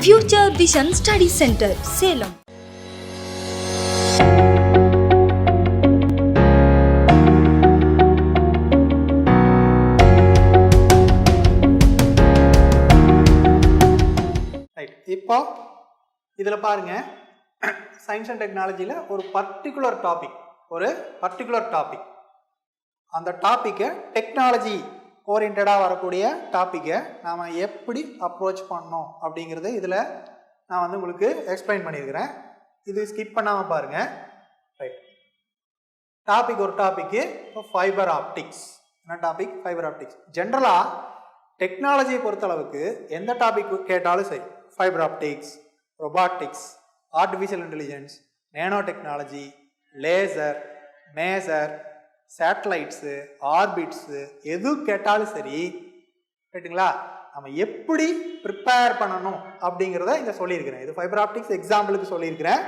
Future Vision Study Center, Salem. இப்போ இதில் பாருங்க, சயின்ஸ் அண்ட் டெக்னாலஜியில் ஒரு பர்டிகுலர் டாபிக் அந்த டாப்பிக்கை டெக்னாலஜி ஓரியன்டாக வரக்கூடிய டாப்பிக்கை நாம் எப்படி அப்ரோச் பண்ணோம் அப்படிங்கிறது இதில் நான் வந்து உங்களுக்கு எக்ஸ்பிளைன் பண்ணியிருக்கிறேன். இது ஸ்கிப் பண்ணாமல் பாருங்கள். ரைட், ஒரு டாப்பிக்கு இப்போ ஃபைபர் ஆப்டிக்ஸ். என்ன டாபிக்? Fibre optics. ஜென்ரலாக டெக்னாலஜியை பொறுத்தளவுக்கு எந்த டாபிக் கேட்டாலும் சரி, fibre optics, robotics, artificial intelligence, nano technology, laser, maser, satellites, orbits, எது கேட்டாலும் சரி, ரைட்டுங்களா, நம்ம எப்படி ப்ரிப்பேர் பண்ணணும் அப்படிங்கிறத இங்கே சொல்லியிருக்கிறேன். இது ஃபைபர் ஆப்டிக்ஸ் எக்ஸாம்பிளுக்கு சொல்லியிருக்கிறேன்.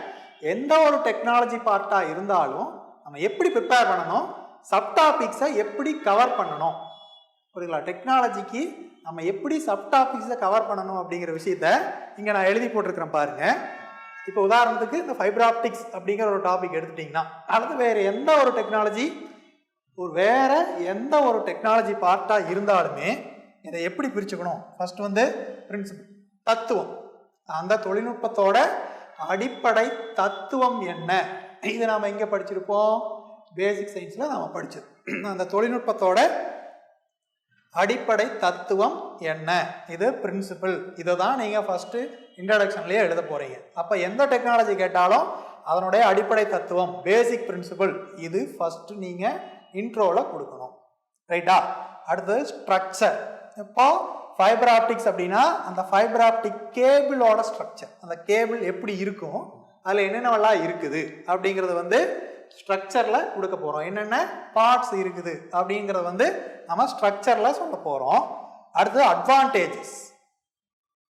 எந்த ஒரு டெக்னாலஜி பார்ட்டாக இருந்தாலும் நம்ம எப்படி ப்ரிப்பேர் பண்ணணும், சப்டாபிக்ஸை எப்படி கவர் பண்ணணும், புரியுதுங்களா, டெக்னாலஜிக்கு நம்ம எப்படி சப்டாபிக்ஸை கவர் பண்ணணும் அப்படிங்கிற விஷயத்த இங்கே நான் எழுதி போட்டிருக்கிறேன் பாருங்க. இப்போ உதாரணத்துக்கு இந்த ஃபைபர் ஆப்டிக்ஸ் அப்படிங்கிற ஒரு டாபிக் எடுத்துட்டிங்கன்னா, அல்லது வேறு எந்த ஒரு டெக்னாலஜி பார்ட்டாக இருந்தாலுமே இதை எப்படி பிரிச்சுக்கணும்? ஃபர்ஸ்ட் வந்து பிரின்சிபல், தத்துவம், அந்த தொழில்நுட்பத்தோட அடிப்படை தத்துவம் என்ன, இது நாம் எங்கே படிச்சிருப்போம்? பேசிக் சயின்ஸில் நாம் படிச்சது. அந்த தொழில்நுட்பத்தோட அடிப்படை தத்துவம் என்ன, இது பிரின்சிபல். இதை தான் நீங்கள் ஃபர்ஸ்ட் இன்ட்ரடக்ஷன்லேயே எழுத போறீங்க. அப்போ எந்த டெக்னாலஜி கேட்டாலும் அதனுடைய அடிப்படை தத்துவம், பேசிக் பிரின்சிபல், இது ஃபர்ஸ்ட் நீங்கள் இன்ட்ரோவில் கொடுக்கணும். ரைட்டா? அடுத்தது ஸ்ட்ரக்சர். இப்போ ஃபைபர் ஆப்டிக்ஸ் அப்படின்னா அந்த ஃபைபர் ஆப்டிக் கேபிளோட ஸ்ட்ரக்சர், அந்த கேபிள் எப்படி இருக்கும், அதில் என்னென்னவெல்லாம் இருக்குது அப்படிங்கிறது வந்து ஸ்ட்ரக்சரில் கொடுக்க போகிறோம். என்னென்ன பார்ட்ஸ் இருக்குது அப்படிங்கிறத வந்து நம்ம ஸ்ட்ரக்சரில் சொல்ல போகிறோம். அடுத்தது அட்வான்டேஜஸ்,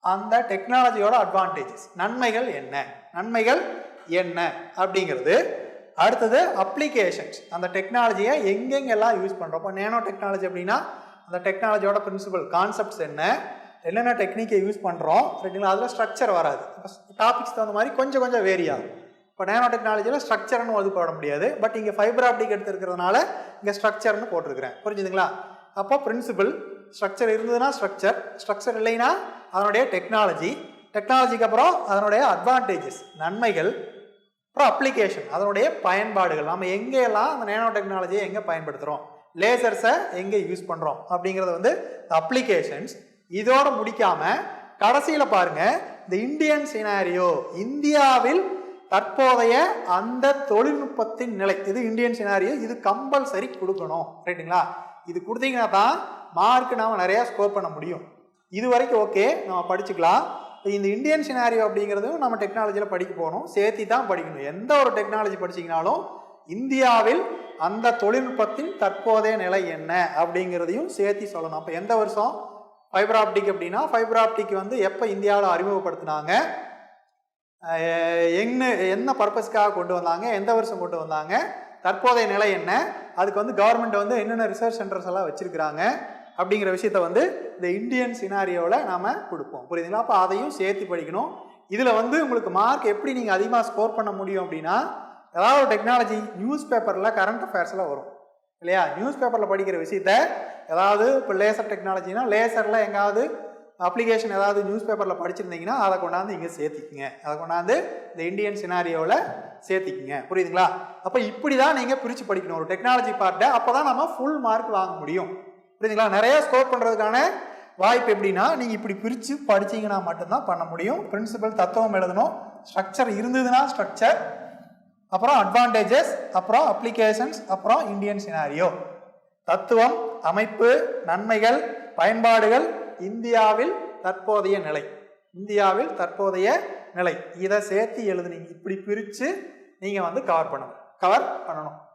அந்த டெக்னாலஜியோட அட்வான்டேஜஸ், நன்மைகள் என்ன அப்படிங்கிறது. அடுத்தது அப்ளிகேஷன்ஸ், அந்த டெக்னாலஜியை எங்கெங்கெல்லாம் யூஸ் பண்ணுறோம். இப்போ நேனோ டெக்னாலஜி அப்படின்னா அந்த டெக்னாலஜியோட பிரின்சிபல், கான்செப்ட்ஸ் என்னென்ன டெக்னிக்கை யூஸ் பண்ணுறோம், ரைட்டுங்களா, அதில் ஸ்ட்ரக்சர் வராது. இப்போ டாபிக்ஸ் தகுந்த மாதிரி கொஞ்சம் வேரி ஆகும். இப்போ நேனோ டெக்னாலஜியில் ஸ்ட்ரக்சர்னு அது போட முடியாது, பட் இங்கே ஃபைபர் ஆப்டிக் எடுத்துருக்கிறதுனால இங்கே ஸ்ட்ரக்சர்னு போட்டிருக்கிறேன். புரிஞ்சுதுங்களா? அப்போ பிரின்சிபல், ஸ்ட்ரக்சர் இருந்ததுன்னா ஸ்ட்ரக்சர் இல்லைன்னா அதனுடைய டெக்னாலஜிக்கு அப்புறம் அதனுடைய அட்வான்டேஜஸ், நன்மைகள், அப்புறம் அப்ளிகேஷன், அதனுடைய பயன்பாடுகள், நம்ம எங்கெல்லாம் அந்த நேனோ டெக்னாலஜியை எங்கே பயன்படுத்துகிறோம், லேசர்ஸை எங்கே யூஸ் பண்ணுறோம் அப்படிங்கிறது வந்து அப்ளிகேஷன்ஸ். இதோட முடிக்காமல் கடைசியில் பாருங்க, இந்த இந்தியன் சினாரியோ, இந்தியாவில் தற்போதைய அந்த தொழில்நுட்பத்தின் நிலை, இது இந்தியன் சினாரியோ, இது கம்பல்சரி கொடுக்கணும். ரைட்டுங்களா? இது கொடுத்தீங்கன்னா தான் மார்க் நாம் நிறையா ஸ்கோர் பண்ண முடியும். இது வரைக்கும் ஓகே, நம்ம படிச்சுக்கலாம். இந்த இந்தியன் சினாரியோ அப்படிங்கிறதும் நம்ம டெக்னாலஜியில் படிக்க போகணும், சேர்த்தி தான் படிக்கணும். எந்த ஒரு டெக்னாலஜி படிச்சிங்கனாலும் இந்தியாவில் அந்த தொழில்நுட்பத்தின் தற்போதைய நிலை என்ன அப்படிங்கிறதையும் சேர்த்தி சொல்லணும். அப்போ எந்த வருஷம் ஃபைபர் ஆப்டிக் அப்படின்னா, ஃபைபர் ஆப்டிக் வந்து எப்போ இந்தியாவில் அறிமுகப்படுத்தினாங்க, என்ன பர்பஸ்க்காக கொண்டு வந்தாங்க, எந்த வருஷம் கொண்டு வந்தாங்க, தற்போதைய நிலை என்ன, அதுக்கு வந்து கவர்மெண்ட் வந்து என்னென்ன ரிசர்ச் சென்டர்ஸ் எல்லாம் வச்சிருக்கிறாங்க அப்படிங்கிற விஷயத்த வந்து இந்த இந்தியன் சினாரியோவில் நாம் கொடுப்போம். புரியுதுங்களா? அப்போ அதையும் சேர்த்து படிக்கணும். இதில் வந்து உங்களுக்கு மார்க் எப்படி நீங்கள் அதிகமாக ஸ்கோர் பண்ண முடியும் அப்படின்னா, ஏதாவது ஒரு டெக்னாலஜி நியூஸ் பேப்பரில் கரண்ட் அஃபேர்ஸில் வரும் இல்லையா, நியூஸ் பேப்பரில் படிக்கிற விஷயத்த, ஏதாவது இப்போ லேசர் டெக்னாலஜினா லேசரில் எங்காவது அப்ளிகேஷன் ஏதாவது நியூஸ் பேப்பரில் படிச்சிருந்தீங்கன்னா அதை கொண்டாந்து இங்கே சேர்த்திக்குங்க, அதை கொண்டாந்து இந்த இந்தியன் சினாரியோவில் சேர்த்திக்குங்க. புரியுதுங்களா? அப்போ இப்படி தான் நீங்கள் பிரித்து படிக்கணும் ஒரு டெக்னாலஜி பார்ட்டை. அப்போ தான் நம்ம ஃபுல் மார்க் வாங்க முடியும். புரியுதுங்களா? நிறைய ஸ்கோர் பண்ணுறதுக்கான வாய்ப்பு எப்படின்னா, நீங்கள் இப்படி பிரித்து படிச்சிங்கன்னா மட்டும்தான் பண்ண முடியும். பிரின்சிபல், தத்துவம் எழுதணும், ஸ்ட்ரக்சர் இருந்ததுன்னா ஸ்ட்ரக்சர், அப்புறம் அட்வான்டேஜஸ், அப்புறம் அப்ளிகேஷன்ஸ், அப்புறம் இந்தியன் சினாரியோ, தத்துவம், அமைப்பு, நன்மைகள், பயன்பாடுகள், இந்தியாவில் தற்போதைய நிலை, இதை சேர்த்து எழுதுனீங்க. இப்படி பிரித்து நீங்கள் வந்து கவர் பண்ணணும்.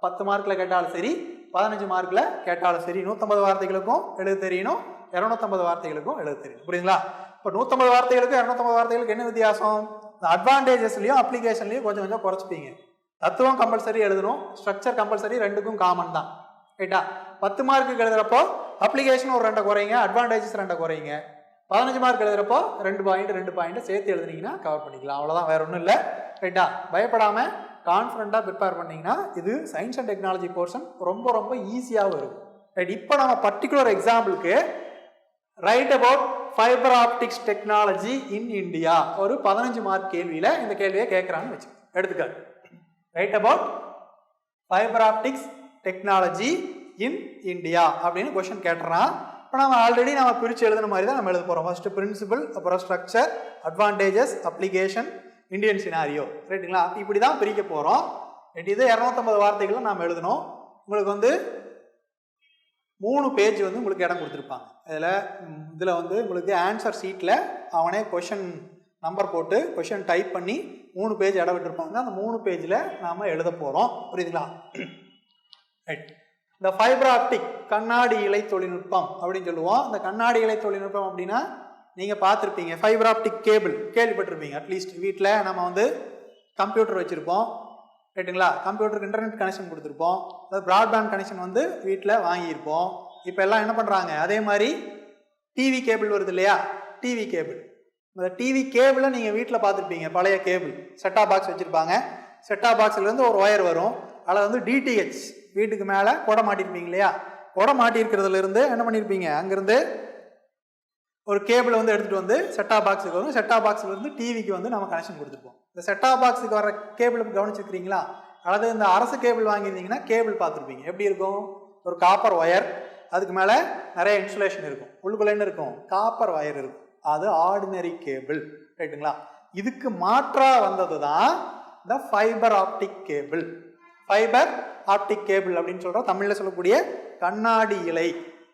10 மார்க்கில் கேட்டாலும் சரி, 15 மார்க்கில் கேட்டாலும் சரி, 150 வார்த்தைகளுக்கும் எழுத தெரியணும், 250 வார்த்தைகளுக்கும் எழுத தெரியணும். புரியுதுங்களா? இப்போ 150 வார்த்தைகளுக்கும் 250 வார்த்தைகளுக்கு என்ன வித்தியாசம்? அட்வான்டேஜஸ்லையும் அப்ளிகேஷன்லையும் கொஞ்சம் குறைச்சிப்பீங்க. தத்துவம் கம்பல்சரி எழுதணும், ஸ்ட்ரக்சர் கம்பல்சரி, ரெண்டுக்கும் காமன் தான். ரைட்டா? 10 மார்க்குக்கு எழுதுறப்போ அப்ளிகேஷன் ஒரு 2 குறைங்க, அட்வான்டேஜஸ் 2 குறைங்க. 15 மார்க் எழுதுறப்போ 2 பாயிண்ட் சேர்த்து எழுதுனீங்கன்னா கவர் பண்ணிக்கலாம். அவ்வளோதான், வேற ஒன்றும் இல்லை. ரைட்டா? பயப்படாமல் கான்ஃபிடண்ட்டாக ப்ரிப்பேர் பண்ணிங்கன்னா இது சயின்ஸ் அண்ட் டெக்னாலஜி போர்ஷன் ரொம்ப ரொம்ப ஈஸியாகவும் இருக்கும். ரைட்? இப்போ நம்ம பர்டிகுலர் எக்ஸாம்பிளுக்கு right about fibre optics technology in India ஒரு 15 மார்க் கேள்வியில் இந்த கேள்வியை கேட்குறான்னு வச்சு எடுத்துக்காட்டு. Right about fibre optics technology in India அப்படின்னு கொஸ்டின் கேட்டுறான். இப்போ நம்ம ஆல்ரெடி நம்ம பிரித்து எழுதுன மாதிரி தான் நம்ம எழுத போகிறோம். ஃபர்ஸ்ட் பிரின்சிபல், அப்புறம் structure, advantages, application, Indian scenario. ரைட்டுங்களா? இப்படி தான் பிரிக்க போகிறோம். ரைட்? இது 250 வார்த்தைகளை நாம் எழுதணும். உங்களுக்கு வந்து 3 பேஜ் வந்து உங்களுக்கு இடம் கொடுத்துருப்பாங்க. இதில் வந்து உங்களுக்கு ஆன்சர் ஷீட்டில் அவனே கொஷின் நம்பர் போட்டு கொஷின் டைப் பண்ணி 3 பேஜ் இடம் விட்டுருப்பாங்க. அந்த 3 பேஜில் நாம் எழுத போகிறோம். புரியுதுங்களா? ரைட். இந்த ஃபைபர் ஆப்டிக் கண்ணாடி இழை தொழில்நுட்பம் அப்படின்னு சொல்லுவோம். இந்த கண்ணாடி இழை தொழில்நுட்பம் அப்படின்னா நீங்கள் பார்த்துருப்பீங்க, ஃபைபர் ஆப்டிக் கேபிள் கேள்விப்பட்டிருப்பீங்க. அட்லீஸ்ட் வீட்டில் நம்ம வந்து கம்ப்யூட்டர் வச்சுருப்போம். ரைட்டுங்களா? கம்ப்யூட்டருக்கு இன்டர்நெட் கனெக்ஷன் கொடுத்துருப்போம். அதாவது ப்ராட்பேண்ட் கனெக்ஷன் வந்து வீட்டில் வாங்கியிருப்போம். இப்போ எல்லாம் என்ன பண்ணுறாங்க, அதே மாதிரி டிவி கேபிள் வருது இல்லையா? டிவி கேபிள், இந்த டிவி கேபிளை நீங்கள் வீட்டில் பார்த்துருப்பீங்க. பழைய கேபிள் செட்டாப் பாக்ஸ் வச்சுருப்பாங்க. செட்டாப் பாக்ஸ்லேருந்து ஒரு ஒயர் வரும். அதில் வந்து டிடிஹெச் வீட்டுக்கு மேலே கொடை மாட்டியிருப்பீங்க இல்லையா? கொடை மாட்டியிருக்கிறதுலேருந்து என்ன பண்ணியிருப்பீங்க, அங்கேருந்து ஒரு கேபிளை வந்து எடுத்துகிட்டு வந்து செட்டாப் பாக்ஸுக்கு வரும். செட்டாப் பாக்ஸ்லேருந்து டிவிக்கு வந்து நம்ம கனெக்ஷன் கொடுத்துருப்போம். இந்த செட்டாப் பாக்ஸுக்கு வர கேபிள் கவனிச்சிருக்கிறீங்களா? அல்லது இந்த அரசு கேபிள் வாங்கியிருந்தீங்கன்னா கேபிள் பார்த்துருப்பீங்க. எப்படி இருக்கும்? ஒரு காப்பர் ஒயர், அதுக்கு மேலே நிறைய இன்சுலேஷன் இருக்கும். உள்ளுக்குள்ள என்ன இருக்கும்? காப்பர் ஒயர் இருக்கும். அது ஆர்டினரி கேபிள். ரைட்டுங்களா? இதுக்கு மாற்றாக வந்தது தான் இந்த fibre optic cable. Fibre optic cable அப்படின்னு சொல்கிறோம். தமிழில் சொல்லக்கூடிய கண்ணாடி இழை,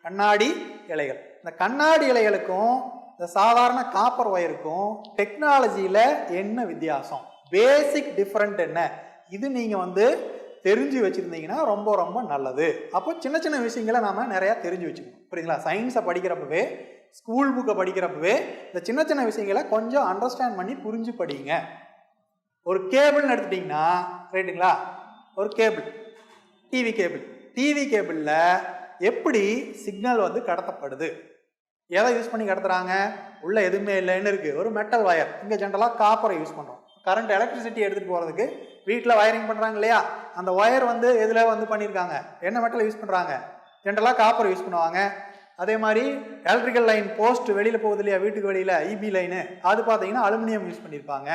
கண்ணாடி இழைகள். இந்த கண்ணாடி இழைகளுக்கும் இந்த சாதாரண காப்பர் ஒயருக்கும் டெக்னாலஜியில் என்ன வித்தியாசம், பேசிக் டிஃப்ரெண்ட் என்ன, இது நீங்கள் வந்து தெரிஞ்சு வச்சுருந்தீங்கன்னா ரொம்ப ரொம்ப நல்லது. அப்போ சின்ன சின்ன விஷயங்களை நாம் நிறையா தெரிஞ்சு வச்சுக்கணும். புரியுதுங்களா? சயின்ஸை படிக்கிறப்பவே, ஸ்கூல் புக்கை படிக்கிறப்பவே இந்த சின்ன சின்ன விஷயங்களை கொஞ்சம் அண்டர்ஸ்டாண்ட் பண்ணி புரிஞ்சு படிங்க. ஒரு கேபிள்னு எடுத்துட்டிங்கன்னா, ரைட்டுங்களா, ஒரு கேபிள், டிவி கேபிள், டிவி கேபிளில் எப்படி சிக்னல் வந்து கடத்தப்படுது, எதை யூஸ் பண்ணி கடத்துறாங்க? உள்ள எதுவுமே இல்லைன்னு இருக்குது, ஒரு மெட்டல் ஒயர். இங்கே ஜென்ரலாக காப்பரை யூஸ் பண்ணுறோம். கரண்ட் எலக்ட்ரிசிட்டி எடுத்துகிட்டு போகிறதுக்கு வீட்டில் வயரிங் பண்ணுறாங்க இல்லையா? அந்த ஒயர் வந்து எதில் வந்து பண்ணியிருக்காங்க, என்ன மெட்டல் யூஸ் பண்ணுறாங்க? ஜென்ரலாக காப்பர் யூஸ் பண்ணுவாங்க. அதே மாதிரி எலக்ட்ரிக்கல் லைன் போஸ்ட் வெளியில் போகுது இல்லையா, வீட்டுக்கு வெளியில் இபி லைனு, அது பார்த்தீங்கன்னா அலுமினியம் யூஸ் பண்ணியிருப்பாங்க.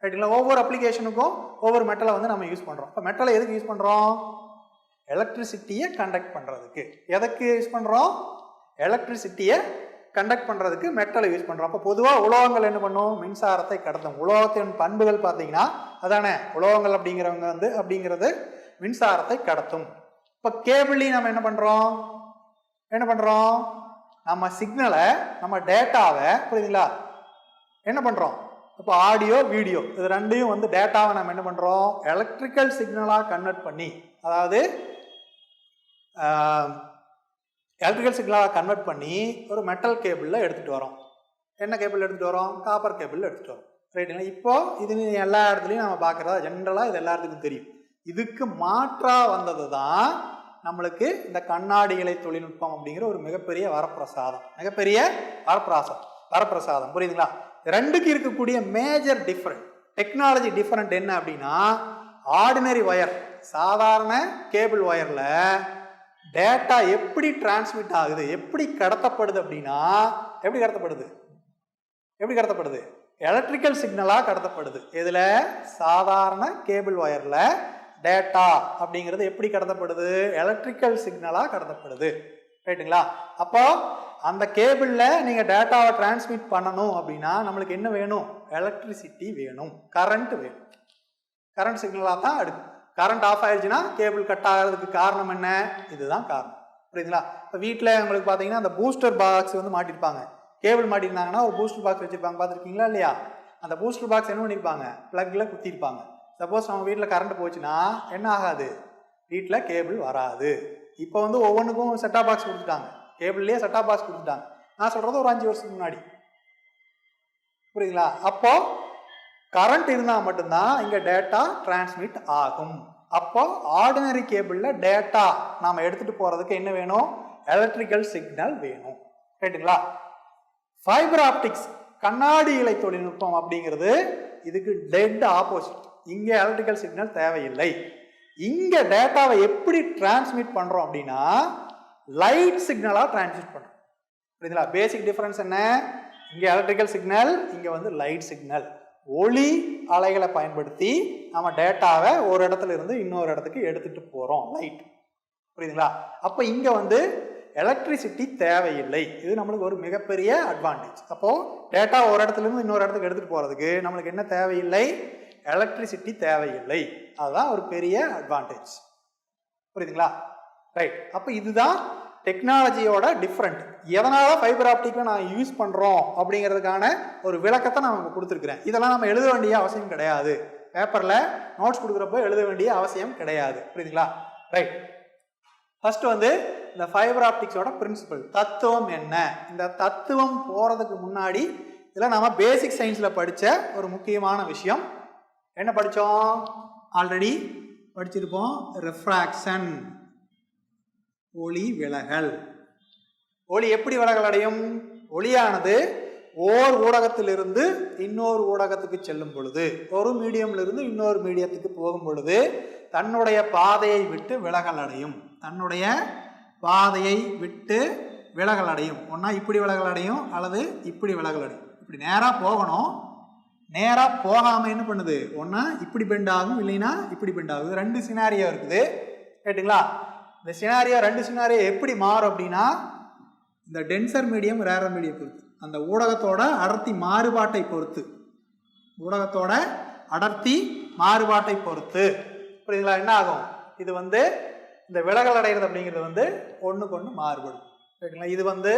ரைட்டுங்களா? ஒவ்வொரு அப்ளிகேஷனுக்கும் ஒவ்வொரு மெட்டலை வந்து நம்ம யூஸ் பண்ணுறோம். இப்போ மெட்டலை எதுக்கு யூஸ் பண்ணுறோம்? எலக்ட்ரிசிட்டியை கண்டக்ட் பண்ணுறதுக்கு. எதுக்கு யூஸ் பண்ணுறோம்? எலக்ட்ரிசிட்டியை கண்டக்ட் பண்ணுறதுக்கு மெட்டலை யூஸ் பண்ணுறோம். அப்போ பொதுவாக உலோகங்கள் என்ன பண்ணும்? மின்சாரத்தை கடத்தும். உலோகத்தின் பண்புகள் பார்த்தீங்கன்னா அதானே, உலோகங்கள் அப்படிங்கிறவங்க வந்து அப்படிங்கிறது மின்சாரத்தை கடத்தும். இப்போ கேபிள்லையும் நம்ம என்ன பண்ணுறோம்? நம்ம சிக்னலை, நம்ம டேட்டாவை, புரியுதுங்களா, என்ன பண்ணுறோம்? இப்போ ஆடியோ வீடியோ இது ரெண்டையும் வந்து டேட்டாவை நம்ம என்ன பண்ணுறோம்? எலக்ட்ரிக்கல் சிக்னலாக கன்வெர்ட் பண்ணி, அதாவது எலக்ட்ரிக்கல் சிக்னலாக கன்வெர்ட் பண்ணி ஒரு மெட்டல் கேபிளில் எடுத்துகிட்டு வரோம். என்ன கேபிள் எடுத்துகிட்டு வரோம்? காப்பர் கேபிள் எடுத்துகிட்டு வரோம். ரைட்டுங்களா? இப்போ இது எல்லா இடத்துலையும் நம்ம பார்க்குறதா, ஜென்ரலாக இது எல்லாத்துக்கும் தெரியும். இதுக்கு மாற்றாக வந்தது தான் நம்மளுக்கு இந்த கண்ணாடி இழை தொழில்நுட்பம் அப்படிங்கிற ஒரு மிகப்பெரிய வரப்பிரசாதம். வரப்பிரசாதம். புரியுதுங்களா? ரெண்டுக்கு இருக்கக்கூடிய மேஜர் டிஃபரெண்ட், டெக்னாலஜி டிஃபரெண்ட் என்ன அப்படின்னா, ஆர்டினரி ஒயர், சாதாரண கேபிள் ஒயரில் டேட்டா எப்படி டிரான்ஸ்மிட் ஆகுது, எப்படி கடத்தப்படுது அப்படின்னா, எப்படி கடத்தப்படுது? எலக்ட்ரிக்கல் சிக்னலாக கடத்தப்படுது. இதில் சாதாரண கேபிள் ஒயரில் டேட்டா அப்படிங்கிறது எப்படி கடத்தப்படுது? எலக்ட்ரிக்கல் சிக்னலாக கடத்தப்படுது. ரைட்டுங்களா? அப்போ அந்த கேபிளில் நீங்கள் டேட்டாவை டிரான்ஸ்மிட் பண்ணணும் அப்படின்னா நம்மளுக்கு என்ன வேணும்? எலக்ட்ரிசிட்டி வேணும், கரண்ட் வேணும். கரண்ட் சிக்னலாக தான் எடுக்கும். கரண்ட் ஆஃப் ஆயிடுச்சுன்னா கேபிள் கட் ஆகிறதுக்கு காரணம் என்ன? இதுதான் காரணம். புரியுதுங்களா? இப்போ வீட்டில் உங்களுக்கு பார்த்தீங்கன்னா அந்த பூஸ்டர் பாக்ஸ் வந்து மாட்டிருப்பாங்க. கேபிள் மாட்டிருந்தாங்கன்னா ஒரு பூஸ்டர் பாக்ஸ் வச்சுருப்பாங்க, பார்த்துருக்கீங்களா இல்லையா? அந்த பூஸ்டர் பாக்ஸ் என்ன பண்ணியிருப்பாங்க? ப்ளக்கில் குத்திருப்பாங்க. சப்போஸ் நம்ம வீட்டில் கரண்ட் போச்சுன்னா என்ன ஆகாது? வீட்டில் கேபிள் வராது. இப்போ வந்து ஒவ்வொன்றுக்கும் செட்டாப் பாக்ஸ் கொடுத்துட்டாங்க, கேபிள்லேயே செட்டாப் பாக்ஸ் கொடுத்துட்டாங்க. நான் சொல்கிறது ஒரு 5 வருஷத்துக்கு முன்னாடி. புரியுதுங்களா? அப்போ கரண்ட் இருந்தால் மட்டும்தான் இங்கே டேட்டா டிரான்ஸ்மிட் ஆகும். அப்போ ஆர்டினரி கேபிளில் டேட்டா நாம் எடுத்துகிட்டு போகிறதுக்கு என்ன வேணும்? எலக்ட்ரிக்கல் சிக்னல் வேணும். ரைட்டுங்களா? ஃபைபர் ஆப்டிக்ஸ் கண்ணாடி இழை தொழில்நுட்பம் அப்படிங்கிறது இதுக்கு டெட் ஆப்போசிட். இங்க எலக்ட்ரிக்கல் சிக்னல் தேவையில்லை. இங்க டேட்டாவை எப்படி டிரான்ஸ்மிட் பண்றோம் அப்படின்னா லைட் சிக்னலா டிரான்ஸ்மிட் பண்றோம். புரியுதுங்களா? பேசிக் டிஃபரன்ஸ் என்ன? இங்க எலக்ட்ரிக்கல் சிக்னல், இங்க வந்து லைட் சிக்னல். ஒளி அலைகளை பயன்படுத்தி நம்ம டேட்டாவை ஒரு இடத்துல இருந்து இன்னொரு இடத்துக்கு எடுத்துட்டு போறோம், லைட். புரியுதுங்களா? அப்ப இங்க வந்து எலக்ட்ரிசிட்டி தேவையில்லை. இது நம்மளுக்கு ஒரு மிகப்பெரிய அட்வான்டேஜ். அப்போ டேட்டா ஒரு இடத்துல இருந்து இன்னொரு இடத்துக்கு எடுத்துட்டு போறதுக்கு நம்மளுக்கு என்ன தேவையில்லை? எலக்ட்ரிசிட்டி தேவையில்லை. அதுதான் ஒரு பெரிய அட்வான்டேஜ். புரியுதுங்களா? ரைட். அப்ப இதுதான் டெக்னாலஜியோட டிஃப்ரெண்ட். எதனால ஃபைபர் ஆப்டிக்கை நான் யூஸ் பண்றோம் அப்படிங்கிறதுக்கான ஒரு விளக்கத்தை நான் உங்களுக்கு கொடுத்துருக்கிறேன். இதெல்லாம் நம்ம எழுத வேண்டிய அவசியம் கிடையாது. பேப்பர்ல நோட்ஸ் கொடுக்குறப்போ எழுத வேண்டிய அவசியம் கிடையாது. புரியுதுங்களா? ரைட். ஃபர்ஸ்ட் வந்து இந்த ஃபைபர் ஆப்டிக்ஸோட பிரின்சிபல், தத்துவம் என்ன? இந்த தத்துவம் போறதுக்கு முன்னாடி இதெல்லாம் நம்ம பேசிக் சயின்ஸ்ல படிச்ச ஒரு முக்கியமான விஷயம். என்ன படிச்சோம்? ஆல்ரெடி படிச்சிருப்போம். ரெஃப்ராக்ஷன், ஒளி விலகல். ஒளி எப்படி விலகல் அடையும்? ஒளியானது ஓர் ஊடகத்திலிருந்து இன்னொரு ஊடகத்துக்கு செல்லும் பொழுது, ஒரு மீடியம்ல இருந்து இன்னொரு மீடியத்துக்கு போகும் பொழுது தன்னுடைய பாதையை விட்டு விலகல் அடையும். தன்னுடைய பாதையை விட்டு விலகல் அடையும். ஒன்னா இப்படி விலகல் அடையும் அல்லது இப்படி விலகல் அடையும். இப்படி நேரா போகணும், நேரா போகாம என்ன பண்ணுது? ஒன்னா இப்படி பெண்ட் ஆகும், இல்லைன்னா இப்படி பெண்ட் ஆகும். ரெண்டு சினாரியோ இருக்குது. கேட்டுங்களா? இந்த சினாரியோ, ரெண்டு சினாரியோ எப்படி மாறும் அப்படின்னா இந்த டென்சர் மீடியம் ரேரர் மீடியம் பொறுத்து, அந்த ஊடகத்தோட அடர்த்தி மாறுபாட்டை பொறுத்து, ஊடகத்தோட அடர்த்தி மாறுபாட்டை பொறுத்து. புரியுதுங்களா? என்ன ஆகும்? இது வந்து இந்த விலகல் அடைகிறது அப்படிங்கிறது வந்து ஒன்றுக்கு ஒன்று மாறுபடும். சரிங்களா? இது வந்து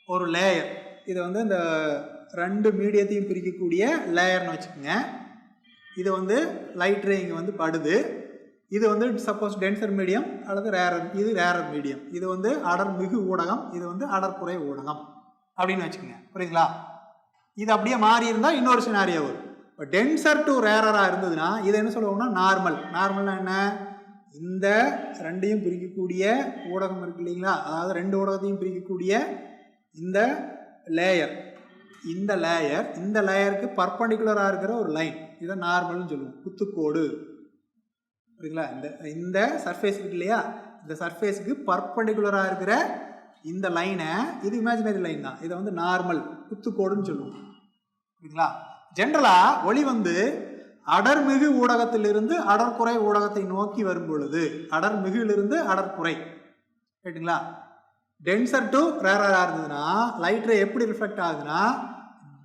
ஒரு லேயர். இது வந்து இந்த ரெண்டு மீடியத்தையும் பிரிக்கக்கூடிய லேயர்னு வச்சுக்கோங்க. இது வந்து லைட் ரே இங்கே வந்து படுது. இது வந்து சப்போஸ் டென்சர் மீடியம் அல்லது ரேரர், இது ரேரர் மீடியம். இது வந்து அடர் மிகு ஊடகம், இது வந்து அடர்குறை ஊடகம் அப்படின்னு வச்சுக்கோங்க. புரியுதுங்களா? இது அப்படியே மாறி இருந்தால் இன்னொரு சினாரியோ வரும். இப்போ டென்சர் டு ரேரராக இருந்ததுன்னா இது என்ன சொல்லுவோம்னா நார்மல். நார்மல்னா என்ன? இந்த ரெண்டையும் பிரிக்கக்கூடிய ஊடகம் இருக்கு இல்லைங்களா? அதாவது ரெண்டு ஊடகத்தையும் பிரிக்கக்கூடிய இந்த லேயர், இந்த லேயர், இந்த லேயருக்கு பர்பண்டிகுலராக இருக்கிற ஒரு லைன், இதை நார்மல்னு சொல்லுவோம், குத்துக்கோடு. புரியுதுங்களா? இந்த சர்ஃபேஸ் இருக்கு இல்லையா? இந்த சர்ஃபேஸுக்கு பர்பண்டிகுலராக இருக்கிற இந்த லைனை, இது இமேஜினரி லைன் தான், இதை வந்து நார்மல், குத்துக்கோடுன்னு சொல்லுவோம். புரியுதுங்களா? ஜென்ரலா ஒளி வந்து அடர்மிகு ஊடகத்திலிருந்து அடர்குறை ஊடகத்தை நோக்கி வரும் பொழுது, அடர்மிகுலிருந்து அடர்குறை, கேட்டுங்களா? டென்சர் டு ரேரரா இருந்ததுன்னா லைட் ரே எப்படி ரிஃப்ளெக்ட் ஆகுதுன்னா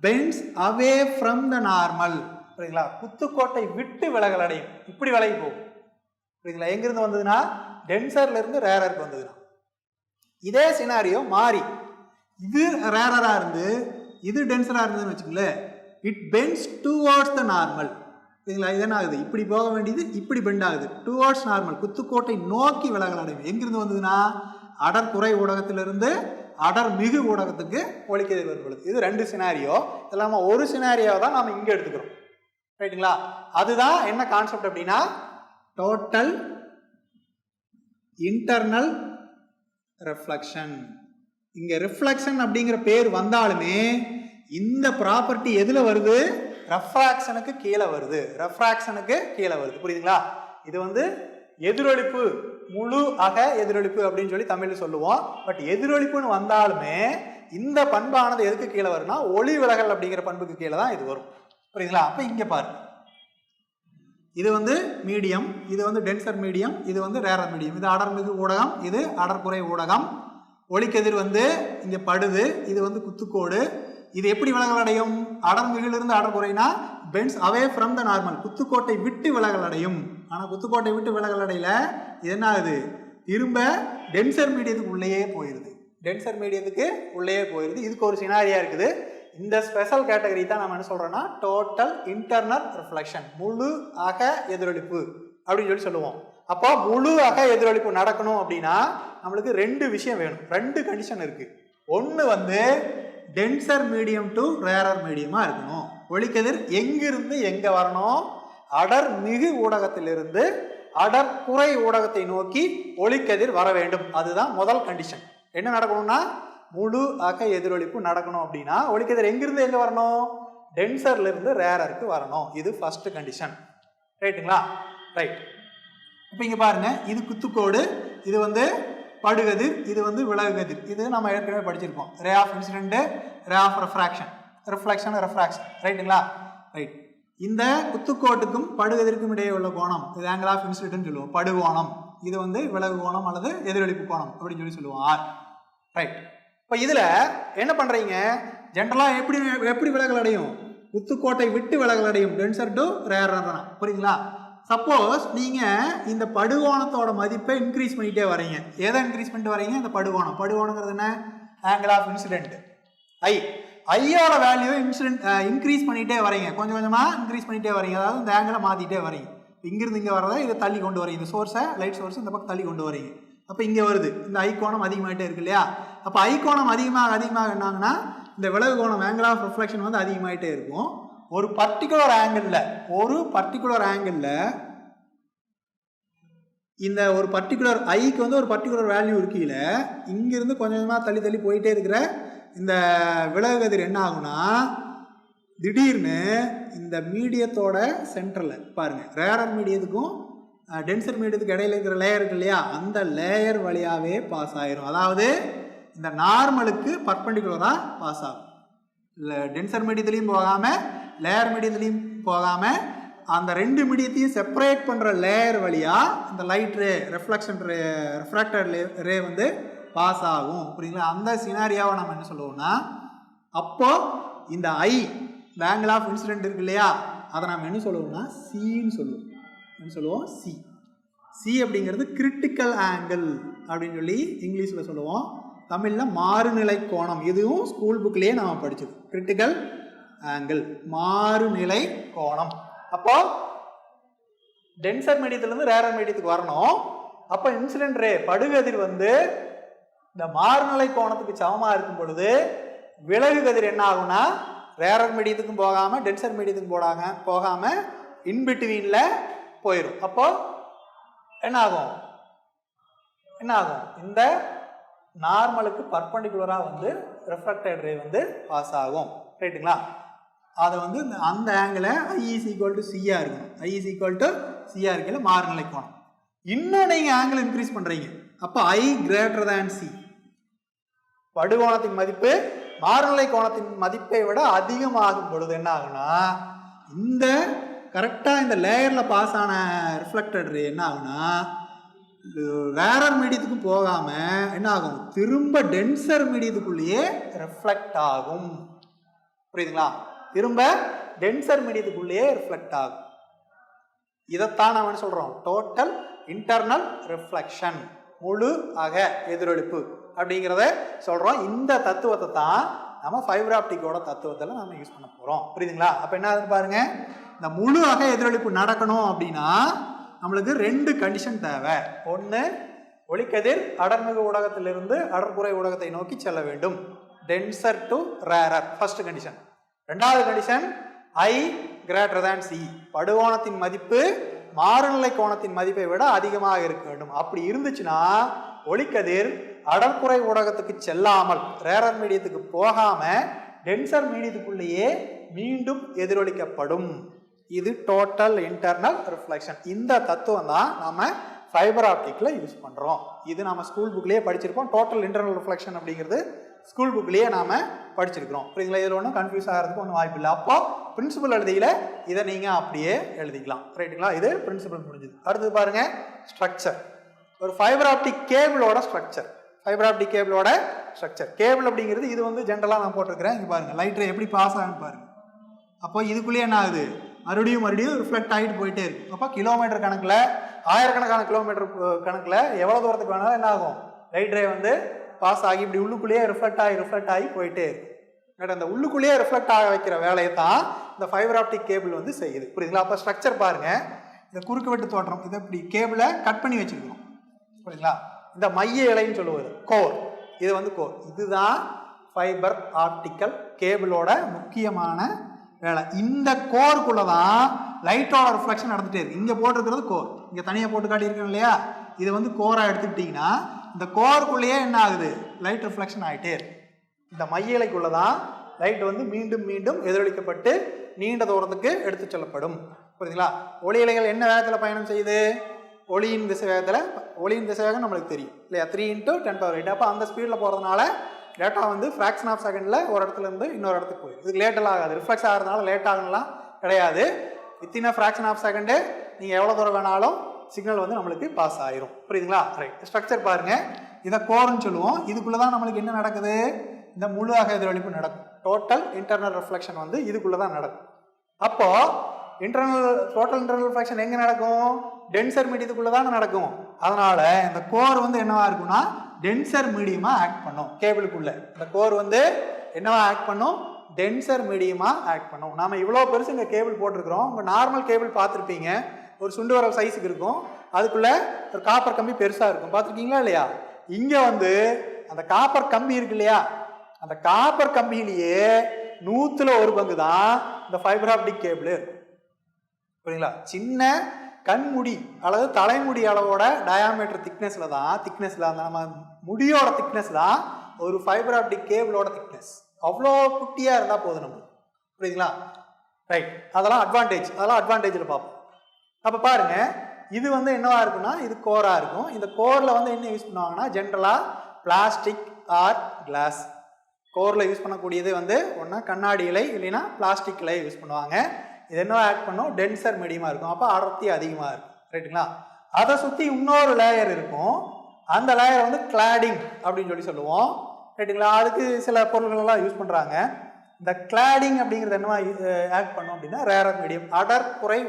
bends away from the normal. புரியுதுங்களா? குத்துக்கோட்டை விட்டு விலகல் அடையும், இப்படி விலகி போகும். புரியுதுங்களா? எங்கிருந்து வந்ததுன்னா டென்சர்ல இருந்து ரேரருக்கு வந்ததுன்னா. இதே சினாரியோ மாறி இது ரேரரா இருந்து இது டென்சரா இருந்ததுன்னு வச்சுக்கோங்களேன், it bends towards the normal. சரிங்களா? இது என்ன ஆகுது? இப்படி போக வேண்டியது இப்படி பெண்ட் ஆகுது, டுவார்ட்ஸ் நார்மல், குத்துக்கோட்டை நோக்கி விலகல் அடையும். எங்கிருந்து வந்ததுன்னா அடர்குறை ஊடகத்திலிருந்து அடர் மிகு ஊடகத்துக்கு ஒளிக்கதிர் வரும்பொழுது. இது ரெண்டு சினாரியோ. இல்லாம ஒரு சினாரியோ தான் நாம இங்க எடுத்துக்கிறோம். ரைட்டுங்களா? அதுதான் என்ன கான்செப்ட் அப்படின்னா டோட்டல் இன்டர்னல் ரிஃப்ளெக்ஷன். இங்க ரிஃப்ளெக்ஷன் அப்படிங்கிற பேர் வந்தாலுமே இந்த ப்ராப்பர்ட்டி எதுல வருது? ரெஃப்ராக்ஷனுக்கு கீழே வருது. ரெஃப்ராக்ஷனுக்கு கீழே வருது. புரியுதுங்களா? இது வந்து எதிரொலிப்பு, முழு அக எதிரொலிப்பு அப்படின்னு சொல்லி தமிழ்ல சொல்லுவோம். பட் எதிரொலிப்புன்னு வந்தாலுமே இந்த பண்பானது எதுக்கு கீழே வரும்னா ஒளி விலகல் அப்படிங்கிற பண்புக்கு கீழே தான் இது வரும். புரியுதுங்களா? அப்ப இங்க பாருங்க, இது வந்து மீடியம், இது வந்து டென்சர் மீடியம், இது வந்து ரேரர் மீடியம். இது அடர்மிகு ஊடகம், இது அடர்குறை ஊடகம். ஒளிக்கதிர் வந்து இங்க படுது, இது வந்து குத்துக்கோடு. இது எப்படி விலகல் அடையும்? அடர்மிகிலிருந்து அடர்குறைனா bends away from the normal, குத்துக்கோட்டை விட்டு விலகல் அடையும். ஆனா குத்துக்கோட்டை விட்டு விலகல் அடையில இது என்ன ஆகுது? திரும்ப டென்சர் மீடியத்துக்கு உள்ளேயே போயிருது. டென்சர் மீடியத்துக்கு உள்ளேயே போயிருது. இதுக்கு ஒரு சினாரியா இருக்குது. இந்த ஸ்பெஷல் கேட்டகரி தான் நம்ம என்ன சொல்றோம்னா டோட்டல் இன்டர்னல் ரிஃப்ளெக்ஷன், முழு அக எதிரொலிப்பு அப்படின்னு சொல்லி சொல்லுவோம். அப்போ முழு அக எதிரொலிப்பு நடக்கணும் அப்படின்னா நம்மளுக்கு ரெண்டு விஷயம் வேணும், ரெண்டு கண்டிஷன் இருக்கு. ஒன்று வந்து டென்சர் மீடியம் டு ரேரர் மீடியமா இருக்கணும். ஒளிக்கதிர் எங்கிருந்து எங்க வரணும்? அடர் மிகு ஊடகத்திலிருந்து அடர் குறை ஊடகத்தை நோக்கி ஒளிக்கதிர் வர வேண்டும். அதுதான் முதல் கண்டிஷன். என்ன நடக்கணும்னா முழு அக எதிரொலிப்பு நடக்கணும் அப்படின்னா ஒளிக்கதிர் எங்கிருந்து எங்க வரணும்? டென்சர்ல இருந்து ரேரருக்கு வரணும். இது ஃபர்ஸ்ட் கண்டிஷன். ரைட்டுங்களா? ரைட். இப்போ இங்க பாருங்க, இது குத்துக்கோடு, இது வந்து படுகதிர், இது வந்து விலகுகதிர். இது நம்ம ஏற்கனவே படிச்சிருப்போம். Ray of incident, ray of refraction, reflection, refraction. ரைட்டுங்களா? ரைட். இந்த குத்துக்கோட்டுக்கும் படுகதிருக்கும் இடையே உள்ள கோணம் இது ஆங்கிள் ஆஃப் இன்சிடென்ட் சொல்லுவோம், படுகோணம். இது வந்து விலகு கோணம் அல்லது எதிரொலிப்பு கோணம் அப்படின்னு சொல்லி சொல்லுவோம், ஆர். ரைட். இப்போ இதுல என்ன பண்றீங்க? ஜென்ரலா எப்படி விலகல் அடையும்? குத்துக்கோட்டை விட்டு விலகல் அடையும், டென்சர் டு ரேரர் தான். புரியுங்களா? சப்போஸ் நீங்க இந்த படுகோணத்தோட மதிப்பை இன்க்ரீஸ் பண்ணிட்டே வரீங்க. எதை இன்க்ரீஸ் பண்ணிட்டு வரீங்க? இந்த படுகோணங்கிறது என்ன? Angle of incident, I. ஐயோட வேல்யூ இன்க்ரீஸ் பண்ணிட்டே வரீங்க, கொஞ்சம் கொஞ்சமா இன்க்ரீஸ் பண்ணிட்டே வரீங்க. அதாவது இந்த ஆங்கிளை மாத்திட்டே வரீங்க. இங்கிருந்து இங்கே வரதை இதை தள்ளி கொண்டு வரீங்க. இந்த சோர்ஸை, லைட் சோர்ஸ் இந்த பக்கம் தள்ளி கொண்டு வரீங்க. அப்போ இங்கே வருது, இந்த ஐ கோணம் அதிகமாகிட்டே இருக்கு இல்லையா? அப்போ ஐ கோணம் அதிகமாக என்னாங்கன்னா இந்த விலகு கோணம் ஆங்கிள் ஆஃப் ரிஃப்ளெக்ஷன் வந்து அதிகமாகிட்டே இருக்கும். ஒரு பர்டிகுலர் ஆங்கிளில் இந்த ஒரு பர்டிகுலர் ஐக்கு வந்து ஒரு பர்டிகுலர் வேல்யூ இருக்கீல, இங்கிருந்து கொஞ்சம் கொஞ்சமாக தள்ளி தள்ளி போயிட்டே இருக்கிற இந்த விலகு கதிர் என்ன ஆகும்னா திடீர்னு இந்த மீடியத்தோட சென்டரில் பாருங்க, ரேரர் மீடியத்துக்கும் டென்சர் மீடியத்துக்கு இடையில இருக்கிற லேயர் இருக்கு இல்லையா, அந்த லேயர் வழியாகவே பாஸ் ஆயிரும். அதாவது இந்த நார்மலுக்கு பர்பெண்டிகுலராக பாஸ் ஆகும். இல்லை டென்சர் மீடியத்துலையும் போகாமல் லேயர் மீடியத்துலையும் போகாமல் அந்த ரெண்டு மீடியத்தையும் செப்பரேட் பண்ணுற லேயர் வழியாக இந்த லைட் ரே, ரெஃப்ராக்டட் ரே வந்து பாஸ் ஆகும். புரியுங்களா? அந்த சினாரியாவை நம்ம என்ன சொல்லுவோம்னா, அப்போ இந்த ஐ, இந்த ஆங்கிள் ஆஃப் இன்சிடென்ட் இருக்கு இல்லையா, அதை நம்ம என்ன சொல்லுவோம்னா சின்னு சொல்லுவோம். என்ன சொல்லுவோம்? சி. சி அப்படிங்கிறது கிரிட்டிக்கல் ஆங்கிள் அப்படின்னு சொல்லி இங்கிலீஷில் சொல்லுவோம். தமிழில் மாறுநிலை கோணம். இதுவும் ஸ்கூல் புக்லேயே நம்ம படிச்சது. கிரிட்டிக்கல் ஆங்கிள், மாறுநிலை கோணம். அப்போ டென்சர் மீடியத்திலிருந்து ரேரர் மீடியத்துக்கு வரணும். அப்போ இன்சிடென்ட் ரே, படுகதிர் வந்து இந்த மாறுநிலை கோணத்துக்கு சமமாக இருக்கும் பொழுது விலகு கதிர் என்ன ஆகும்னா ரேரர் மீடியத்துக்கும் போகாமல் டென்சர் மீடியத்துக்கும் போகாமல் இன்பிட்வீனில் போயிடும். அப்போ என்ன ஆகும்? இந்த நார்மலுக்கு பர்பெண்டிகுலராக வந்து ரெஃப்ராக்டட் ரே வந்து பாஸ் ஆகும். ரைட்டுங்களா? அதை வந்து அந்த ஆங்கிளை ஐ இஸ் ஈக்குவல் டு சியாக இருக்கணும். ஐ இஸ் ஈக்குவல் டு சியாக இருக்கல மாறுநிலை கோணம். இன்னும் நீங்கள் ஆங்கிள் இன்க்ரீஸ் பண்ணுறீங்க, அப்போ ஐ கிரேட்டர் தேன் சி. படுகோணத்தின் மதிப்பு மாறுநிலை கோணத்தின் மதிப்பை விட அதிகமாகும் பொழுது என்ன ஆகுனா இந்த கரெக்டாக இந்த லேயரில் பாஸ் ஆன ரிஃப்ளெக்டட் ரே என்ன ஆகுனா ரேரர் மீடியத்துக்கும் போகாமல் என்ன ஆகும்? திரும்ப டென்சர் மீடியத்துக்குள்ளேயே ரிஃப்ளெக்ட் ஆகும். புரியுதுங்களா? திரும்ப டென்சர் மீடியத்துக்குள்ளேயே ரிஃப்ளெக்ட் ஆகும். இதைத்தான் நம்ம என்ன சொல்கிறோம்? டோட்டல் இன்டர்னல் ரிஃப்ளெக்ஷன், முழு அக எதிரொலிப்பு அப்படிங்கிறத சொல்கிறோம். இந்த தத்துவத்தை தான் நம்ம ஃபைபர் ஆப்டிக்கோட தத்துவத்தில் நம்ம யூஸ் பண்ண போகிறோம். புரியுதுங்களா? அப்போ என்ன ஆகுதுன்னு பாருங்க, இந்த முழு அக எதிரொலிப்பு நடக்கணும் அப்படின்னா நம்மளுக்கு ரெண்டு கண்டிஷன் தேவை. ஒன்று, ஒளிக்கதிர் அடர்மிகு ஊடகத்திலிருந்து அடர்குறை ஊடகத்தை நோக்கி செல்ல வேண்டும், tensor to rarer, first condition. ரெண்டாவது கண்டிஷன், ஐ கிரேட்டர் தேன் சி, படுகோணத்தின் மதிப்பு மாறுநிலை கோணத்தின் மதிப்பை விட அதிகமாக இருக்க வேண்டும். அப்படி இருந்துச்சுன்னா ஒளிக்கதிர் அடர்குறை ஊடகத்துக்கு செல்லாமல் ரேரர் மீடியத்துக்கு போகாம டென்சர் மீடியத்துக்குள்ளேயே மீண்டும் எதிரொலிக்கப்படும். இது டோட்டல் இன்டர்னல் ரிஃப்ளெக்ஷன். இந்த தத்துவம் தான் நம்ம ஃபைபர் ஆப்டிக்ல யூஸ் பண்றோம். இது நம்ம ஸ்கூல் புக்லயே படிச்சிருப்போம். டோட்டல் இன்டர்னல் ரிஃப்ளெக்ஷன் அப்படிங்கிறது ஸ்கூல் புக்லயே நாம படிச்சிருக்கிறோம். புரியுங்களா? இதில் ஒன்றும் கன்ஃபியூஸ் ஆகிறதுக்கு ஒன்றும் வாய்ப்பு இல்லை. அப்போ பிரின்சிபல் எழுதியில இதை நீங்க அப்படியே எழுதிக்கலாம். ரைட்டுங்களா? இது பிரின்சிபல் முடிஞ்சது. அடுத்தது பாருங்க, ஸ்ட்ரக்சர். ஒரு ஃபைபர் ஆப்டிக் கேபிளோட ஸ்ட்ரக்சர். ஃபைபர் ஆப்டிக் கேபிளோட ஸ்ட்ரக்சர். கேபிள் அப்படிங்கிறது இது வந்து ஜென்ரலாக நான் போட்டிருக்கிறேன். இங்கே பாருங்க, லைட் ரே எப்படி பாஸ் ஆகுன்னு பாருங்க. அப்போ இதுக்குள்ளேயே என்ன ஆகுது? மறுபடியும் ரிஃப்ளெக்ட் ஆகிட்டு போயிட்டே இருக்கு. அப்போ கிலோமீட்டர் கணக்கில், ஆயிரக்கணக்கான கிலோமீட்டர் கணக்கில் எவ்வளோ தூரத்துக்கு வேணாலும் என்ன ஆகும்? லைட் ரே வந்து பாஸ் ஆகி இப்படி உள்ளுக்குள்ளேயே ரிஃப்ளெக்ட் ஆகி போயிட்டே இருக்கு. அந்த உள்ளுக்குள்ளேயே ரிஃப்ளெக்ட் ஆக வைக்கிற வேலையை தான் இந்த ஃபைபர் ஆப்டிக் கேபிள் வந்து செய்யுது. புரியுதுங்களா? அப்போ ஸ்ட்ரக்சர் பாருங்க, இந்த குறுக்கு வெட்டு தோற்றம், இதை இப்படி கேபிளை கட் பண்ணி வச்சிருக்கணும். புரியுதுங்களா? இந்த மைய இலைன்னு சொல்லுவது கோர், இது வந்து கோர். இதுதான் ஃபைபர் ஆப்டிக்கல் கேபிளோட முக்கியமான வேலை. இந்த கோருக்குள்ளதான் லைட்டோட ரிஃப்ளெக்ஷன் நடந்துட்டே இருக்கு. இங்க போட்டிருக்கிறது கோர், இங்க தனியாக போட்டு காட்டியிருக்கேன் இல்லையா? இது வந்து கோரா எடுத்துக்கிட்டீங்கன்னா இந்த கோருக்குள்ளேயே என்ன ஆகுது? லைட் ரிஃப்ளெக்ஷன் ஆகிட்டே இருக்கு. இந்த மைய இலைக்குள்ள தான் லைட் வந்து மீண்டும் மீண்டும் எதிரொலிக்கப்பட்டு நீண்ட தூரத்துக்கு எடுத்து செல்லப்படும். புரியுதுங்களா? ஒளி இலைகள் என்ன வேகத்தில் பயணம் செய்யுது? ஒளியின் திசை வேகம் நம்மளுக்கு தெரியும் இல்லையா? 3 × 10⁸. அப்போ அந்த ஸ்பீடில் போகிறதுனால டேட்டா வந்து ஃப்ராக்ஷன் ஆஃப் செகண்டில் ஒரு இடத்துல இருந்து இன்னொரு இடத்துக்கு போயிடும். இதுக்கு லேட்டெல்லாம் ஆகாது. ரிஃப்ளெக்ஸ் ஆகிறதுனால லேட் ஆகலாம் கிடையாது. வித்தின் ஃப்ராக்ஷன் ஆஃப் செகண்டு நீங்கள் எவ்வளோ தூரம் வேணாலும் சிக்னல் வந்து நம்மளுக்கு பாஸ் ஆயிரும். புரியுதுங்களா? ரைட். ஸ்ட்ரக்சர் பாருங்கள். இதை கோர்னு சொல்லுவோம். இதுக்குள்ளே தான் நம்மளுக்கு என்ன நடக்குது? இந்த முழு அக எதிரொலிப்பு நடக்கும். டோட்டல் இன்டர்னல் ரிஃப்ளெக்ஷன் வந்து இதுக்குள்ளே தான் நடக்கும். அப்போது டோட்டல் இன்டர்னல் ரிஃப்ளெக்ஷன் எங்கே நடக்கும்? டென்சர் மீடியத்துக்குள்ளே தான் நடக்கும். அதனால் இந்த கோர் வந்து என்னவா இருக்குன்னா டென்சர் மீடியமாக ஆக்ட் பண்ணும். கேபிளுக்குள்ளே இந்த கோர் வந்து என்னவா ஆக்ட் பண்ணும்? டென்சர் மீடியமாக ஆக்ட் பண்ணும். நாம் இவ்வளோ பெருசு இங்கே கேபிள் போட்டிருக்கிறோம். உங்கள் நார்மல் கேபிள் பார்த்துருப்பீங்க, ஒரு சுண்டு வரல் சைஸுக்கு இருக்கும். அதுக்குள்ளே ஒரு காப்பர் கம்பி பெருசாக இருக்கும். பார்த்துருக்கீங்களா இல்லையா? இங்கே வந்து அந்த காப்பர் கம்பி இருக்கு இல்லையா? அந்த காப்பர் கம்பியிலேயே 100ல் 1 பங்கு தான் இந்த ஃபைபர் ஆப்டிக் கேபிள். புரியுங்களா? சின்ன கண்முடி அல்லது தலைமுடி அளவோட டயாமீட்டர் திக்னஸில் அந்த நம்ம முடியோட திக்னஸ் தான் ஒரு ஃபைபர் ஆப்டிக் கேபிளோட திக்னஸ். அவ்வளோ குட்டியாக இருந்தால் போதும் நம்மளுக்கு. புரியுதுங்களா? ரைட். அதெல்லாம் அட்வான்டேஜில் பார்ப்போம். அப்போ பாருங்கள், இது வந்து என்னவா இருக்குன்னா இது கோராக இருக்கும். இந்த கோரில் வந்து என்ன யூஸ் பண்ணுவாங்கன்னா ஜென்ரலாக பிளாஸ்டிக் ஆர் கிளாஸ். கோரில் யூஸ் பண்ணக்கூடியது வந்து ஒன்றா கண்ணாடி இலை இல்லைன்னா பிளாஸ்டிக் இலை யூஸ் பண்ணுவாங்க. இது என்ன ஆக்ட் பண்ணும்? டென்சர் மீடியமாக இருக்கும். அப்போ அடர்த்தி அதிகமாக இருக்கும். ரைட்டுங்களா? அதை சுற்றி இன்னொரு லேயர் இருக்கும். அந்த லேயர் வந்து கிளாடிங் அப்படின்னு சொல்லுவோம். ரைட்டுங்களா? அதுக்கு சில பொருள்களெல்லாம் யூஸ் பண்ணுறாங்க. இந்த கிளாடிங் அப்படிங்கிறது என்னவா ஆக்ட் பண்ணும் அப்படின்னா ரேரர் மீடியம், அடர்குறை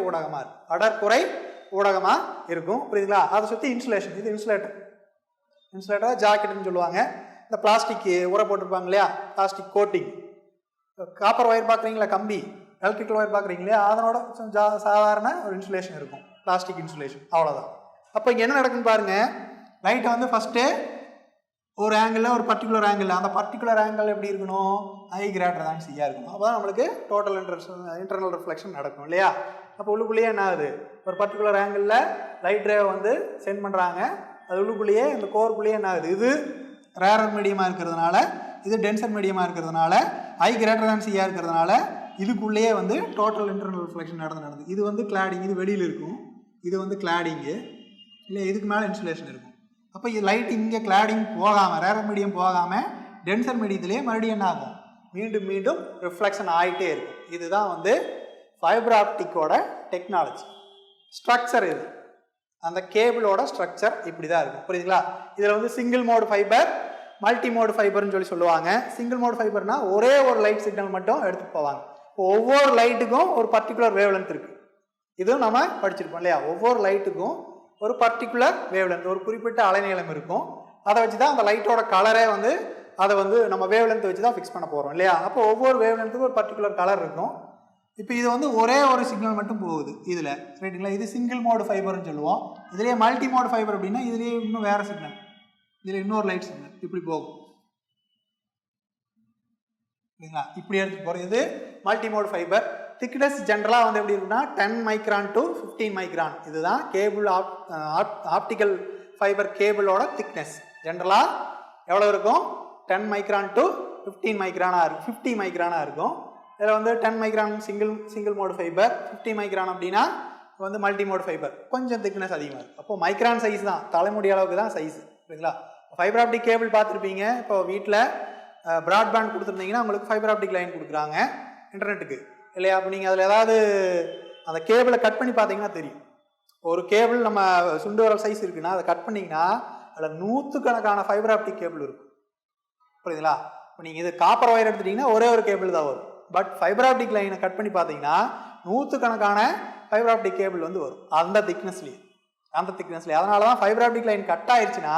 ஊடகமாக இருக்கும். புரியுதுங்களா? அதை சுற்றி இன்சுலேஷன், இது இன்சுலேட்டர் ஜாக்கெட்டுன்னு சொல்லுவாங்க. இந்த பிளாஸ்டிக் உரை போட்டிருப்பாங்க இல்லையா? Plastic coating. காப்பர் ஒயர் பார்க்குறீங்களா? கம்பி எலக்ட்ரிக்கல் ஒயர் பார்க்குறீங்க இல்லையா? அதனோட சாதாரண ஒரு இன்சுலேஷன் இருக்கும், பிளாஸ்டிக் இன்சுலேஷன். அவ்வளோதான். அப்போ இங்கே என்ன நடக்குன்னு பாருங்கள். லைட்டை வந்து ஃபஸ்ட்டு ஒரு ஆங்கிளில் ஒரு பர்டிகுலர் ஆங்கிளில், அந்த பர்டிகுலர் ஆங்கிள் எப்படி இருக்கணும்? I > C இருக்கணும். அப்போ தான் நம்மளுக்கு டோட்டல் இன்டர்னல் ரிஃப்ளெக்ஷன் நடக்கும் இல்லையா? அப்போ உள்ளுக்குள்ளேயே என்ன ஆகுது? ஒரு பர்டிகுலர் ஆங்கிளில் லைட் ரேவை வந்து சென்ட் பண்ணுறாங்க. அது உள்ளுக்குள்ளேயே இந்த கோருக்குள்ளேயே என்ன ஆகுது? இது ரேரர் மீடியமாக இருக்கிறதுனால, இது டென்சர் மீடியமாக இருக்கிறதுனால, I > C இருக்கிறதுனால இதுக்குள்ளேயே வந்து டோட்டல் இன்டர்னல் ரிஃப்ளெக்ஷன் நடந்து இது வந்து கிளாடிங், இது வெளியில் இருக்கும். இது வந்து கிளாடிங்கு இல்லை, இதுக்கு மேலே இன்சுலேஷன் இருக்கும். அப்போ இது லைட் இங்கே கிளாடிங் போகாமல், ரேரர் மீடியம் போகாமல் டென்சர் மீடியத்திலே மறுபடியும் என்ன ஆகும்? மீண்டும் மீண்டும் ரிஃப்ளெக்ஷன் ஆகிட்டே இருக்கும். இதுதான் வந்து ஃபைபர் ஆப்டிக்கோட டெக்னாலஜி. ஸ்ட்ரக்சர் இது, அந்த கேபிளோட ஸ்ட்ரக்சர் இப்படி தான் இருக்கும். புரியுதுங்களா? இதில் வந்து single mode fibre, multi mode ஃபைபர்னு சொல்லுவாங்க. சிங்கிள் மோடு ஃபைபர்னால் ஒரே ஒரு லைட் சிக்னல் மட்டும் எடுத்துகிட்டு போவாங்க. ஒவ்வொரு லைட்டுக்கும் ஒரு பர்டிகுலர் வேவ் லென்த் இருக்குது. இதுவும் நம்ம படிச்சிருப்போம் இல்லையா? ஒவ்வொரு லைட்டுக்கும் ஒரு பர்டிகுலர் வேவ் லென்த், ஒரு குறிப்பிட்ட அலைநீளம் இருக்கும். அதை வச்சு தான் அந்த லைட்டோட கலரே வந்து அதை வந்து நம்ம வேவ் லென்த் வச்சு தான் ஃபிக்ஸ் பண்ண போகிறோம் இல்லையா? அப்போ ஒவ்வொரு வேவ் லென்த்துக்கும் ஒரு பர்டிகுலர் கலர் இருக்கும். இப்போ இது வந்து ஒரே ஒரு சிக்னல் மட்டும் போகுது இதில். ரைட்டுங்களா? இது சிங்கிள் மோடு ஃபைபர்னு சொல்லுவோம். இதுலேயே மல்டி மோடு ஃபைபர் அப்படின்னா இதுலேயே இன்னும் வேறு சிக்னல், இதில் இன்னொரு லைட் சிக்னல் இப்படி போகும். இல்லைங்களா? இப்படி எடுத்துகிட்டு போகிறது இது மல்டி மோடு ஃபைபர். திக்னஸ் ஜென்ரலாக வந்து எப்படி இருக்குன்னா 10 மைக்ரான் to 15 மைக்ரான். இதுதான் கேபிள் ஆப்டிக்கல் ஃபைபர் கேபிளோட திக்னஸ். ஜென்ரலாக எவ்வளோ இருக்கும்? 10 மைக்ரான் to 15 மைக்ரானாக இருக்கும், 50 மைக்ரானாக இருக்கும். இதில் வந்து 10 micron single mode fibre, 50 micron அப்படின்னா வந்து மல்டி மோடு ஃபைபர். கொஞ்சம் திக்னஸ் அதிகமாக இருக்குது. அப்போது மைக்ரான் சைஸ் தான், தலைமுடி அளவுக்கு தான் சைஸ். சரிங்களா? ஃபைபர் ஆப்டிக் கேபிள் பார்த்துருப்பீங்க. இப்போ வீட்டில் ப்ராட்பேண்ட் கொடுத்துருந்தீங்கன்னா உங்களுக்கு ஃபைபர் ஆப்டிக் லைன் கொடுக்குறாங்க இன்டர்நெட்டுக்கு இல்லையா? அப்போ நீங்கள் அதில் ஏதாவது அந்த கேபிளை கட் பண்ணி பார்த்தீங்கன்னா தெரியும். ஒரு கேபிள் நம்ம சுண்டு வரல் சைஸ் இருக்குன்னா அதை கட் பண்ணிங்கன்னா அதில் 100கணக்கான ஃபைபர் ஆப்டிக் கேபிள் இருக்கும். புரியுதுங்களா? இப்போ நீங்கள் இது காப்பர் ஒயர் எடுத்துட்டிங்கன்னா ஒரே ஒரு கேபிள் தான் வரும். பட் ஃபைபர் ஆப்டிக் லைனை கட் பண்ணி பார்த்தீங்கன்னா 100கணக்கான ஃபைபர் ஆப்டிக் கேபிள் வந்து வரும் அந்த திக்னஸ்லேயே. அதனால தான் ஃபைபர் ஆப்டிக் லைன் கட் ஆயிடுச்சுன்னா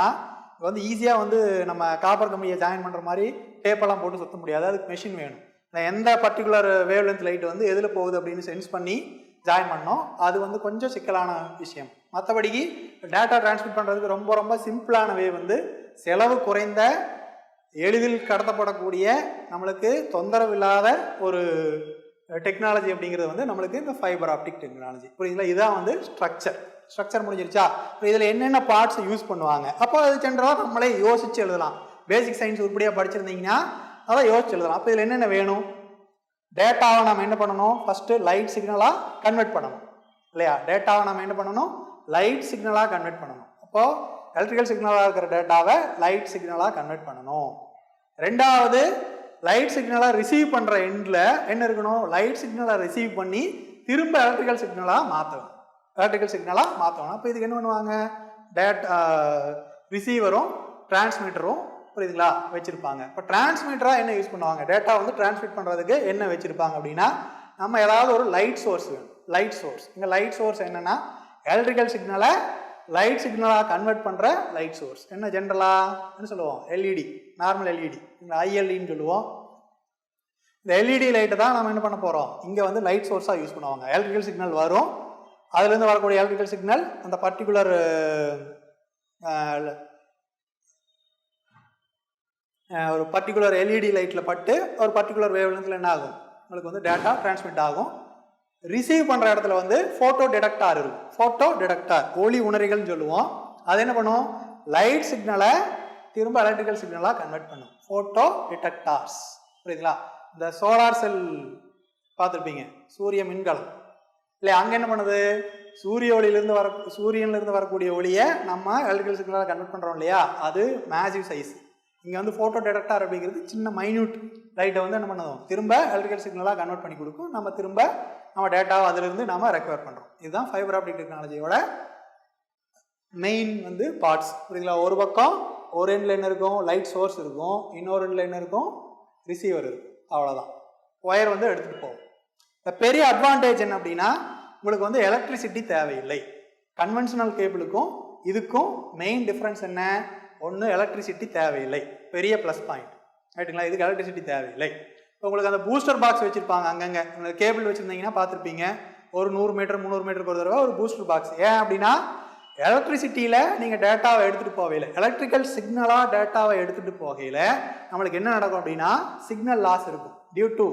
வந்து ஈஸியாக வந்து நம்ம காப்பர் கம்பியை ஜாயின் பண்ணுற மாதிரி டேப்பெல்லாம் போட்டு சுற்ற முடியாது. அதுக்கு மெஷின் வேணும். எந்த பர்டிகுலர் வேவ் லென்த் லைட் வந்து எதில் போகுது அப்படின்னு சென்ஸ் பண்ணி ஜாயின் பண்ணோம். அது வந்து கொஞ்சம் சிக்கலான விஷயம். மற்றபடிக்கு டேட்டா டிரான்ஸ்மிட் பண்ணுறதுக்கு ரொம்ப ரொம்ப சிம்பிளான வே வந்து செலவு குறைந்த, எளிதில் கடத்தப்படக்கூடிய, நம்மளுக்கு தொந்தரவு இல்லாத ஒரு டெக்னாலஜி அப்படிங்கிறது வந்து நம்மளுக்கு இந்த ஃபைபர் ஆப்டிக் டெக்னாலஜி. புரியுதுங்களா? இதுதான் வந்து ஸ்ட்ரக்சர் முடிஞ்சிருச்சா? இப்போ இதில் என்னென்ன பார்ட்ஸ் யூஸ் பண்ணுவாங்க? அப்போ அது ஜென்ரலாக நம்மளே யோசித்து எழுதலாம். பேசிக் சயின்ஸ் உருப்படியாக படிச்சிருந்தீங்கன்னா அதான் யோசிச்சு எழுதலாம். அப்போ இதில் என்னென்ன வேணும்? டேட்டாவை நம்ம என்ன பண்ணணும்? ஃபஸ்ட்டு லைட் சிக்னலாக கன்வெர்ட் பண்ணணும் இல்லையா? டேட்டாவை நம்ம என்ன பண்ணணும்? லைட் சிக்னலாக கன்வெர்ட் பண்ணணும். அப்போது எலக்ட்ரிக்கல் சிக்னலாக இருக்கிற டேட்டாவை லைட் சிக்னலாக கன்வெர்ட் பண்ணணும். ரெண்டாவது, லைட் சிக்னலாக ரிசீவ் பண்ணுற எண்டில் என்ன இருக்கணும்? லைட் சிக்னலை ரிசீவ் பண்ணி திரும்ப எலக்ட்ரிக்கல் சிக்னலாக மாற்றணும். அப்போ இதுக்கு என்ன பண்ணுவாங்க? ரிசீவரும் டிரான்ஸ்மிட்டரும் புரியுதுங்களா வச்சுருப்பாங்க. இப்போ டிரான்ஸ்மிட்டராக என்ன யூஸ் பண்ணுவாங்க? டேட்டா வந்து டிரான்ஸ்மிட் பண்ணுறதுக்கு என்ன வச்சுருப்பாங்க அப்படின்னா, நம்ம ஏதாவது ஒரு லைட் சோர்ஸ் வேணும். லைட் சோர்ஸ், இங்கே லைட் சோர்ஸ் என்னென்னா எலக்ட்ரிக்கல் சிக்னலை லைட் சிக்னலாக கன்வெர்ட் பண்ணுற லைட் சோர்ஸ். என்ன ஜென்ரலாக என்ன சொல்லுவோம்? எல்இடி, நார்மல் எல்இடி, இங்கே ஐஎல்இன்னு சொல்லுவோம். இந்த எல்இடி லைட்டை தான் நம்ம என்ன பண்ண போகிறோம்? இங்கே வந்து லைட் சோர்ஸாக யூஸ் பண்ணுவாங்க. எலக்ட்ரிக்கல் சிக்னல் வரும், அதுலேருந்து வரக்கூடிய எலக்ட்ரிக்கல் சிக்னல் அந்த பர்டிகுலர் ஒரு பர்டிகுலர் எல்இடி லைட்டில் பட்டு ஒரு பர்டிகுலர் வேவ் லென்த்தில் என்ன ஆகும்? உங்களுக்கு வந்து டேட்டா டிரான்ஸ்மிட் ஆகும். ரிசீவ் பண்ணுற இடத்துல வந்து ஃபோட்டோ டிடெக்டார் இருக்கும். ஃபோட்டோ டிடெக்டார், ஒளி உணரிகள்னு சொல்லுவோம். அது என்ன பண்ணும்? லைட் சிக்னலை திரும்ப எலக்ட்ரிக்கல் சிக்னலாக கன்வெர்ட் பண்ணும். ஃபோட்டோ டிடெக்டார்ஸ் புரியுதுங்களா? இந்த சோலார் செல் பார்த்துருப்பீங்க, சூரிய மின்கலம் இல்லை? அங்கே என்ன பண்ணுது? சூரியன்லேருந்து வரக்கூடிய ஒளியை நம்ம எலக்ட்ரிக்கல் சிக்னலாக கன்வெர்ட் பண்ணுறோம் இல்லையா? அது மேசிவ் சைஸ். இங்கே வந்து ஃபோட்டோ டிடெக்டார் அப்படிங்கிறது சின்ன மைன்யூட் லைட்டை வந்து என்ன பண்ணுவோம்? திரும்ப எலக்ட்ரிக்கல் சிக்னலாக கன்வெர்ட் பண்ணி கொடுக்கும். நம்ம திரும்ப நம்ம டேட்டாவை அதிலிருந்து நாம் ரெக்கவர் பண்ணுறோம். இதுதான் ஃபைபர் ஆப்டிக் டெக்னாலஜியோட மெயின் வந்து பார்ட்ஸ் புரியுதுங்களா? ஒரு பக்கம் ஒரு எண்டில் என்ன இருக்கும்? லைட் சோர்ஸ் இருக்கும், இன்னொரு எண்டில் என்ன இருக்கும்? ரிசீவர் இருக்கும். அவ்வளோதான். ஒயர் வந்து எடுத்துகிட்டு போகும். இந்த பெரிய அட்வான்டேஜ் என்ன அப்படின்னா, உங்களுக்கு வந்து எலக்ட்ரிசிட்டி தேவையில்லை. கன்வென்ஷனல் கேபிளுக்கும் இதுக்கும் மெயின் டிஃப்ரென்ஸ் என்ன? ஒன்று, எலக்ட்ரிசிட்டி தேவையில்லை, பெரிய ப்ளஸ் பாயிண்ட் ரைட்டுங்களா? இதுக்கு எலக்ட்ரிசிட்டி தேவையில்லை. இப்போ உங்களுக்கு அந்த பூஸ்டர் பாக்ஸ் வச்சுருப்பாங்க, அங்கங்கே அந்த கேபிள் வச்சுருந்தீங்கன்னா பார்த்துருப்பீங்க, ஒரு 100 மீட்டர் 300 மீட்டருக்கு ஒரு தடவை ஒரு பூஸ்டர் பாக்ஸ். ஏன் அப்படின்னா, எலக்ட்ரிசிட்டியில் நீங்கள் டேட்டாவை எடுத்துகிட்டு போகையில், எலக்ட்ரிக்கல் சிக்னலாக டேட்டாவை எடுத்துகிட்டு போகையில் நம்மளுக்கு என்ன நடக்கும் அப்படின்னா, சிக்னல் லாஸ் இருக்கும். டியூ டு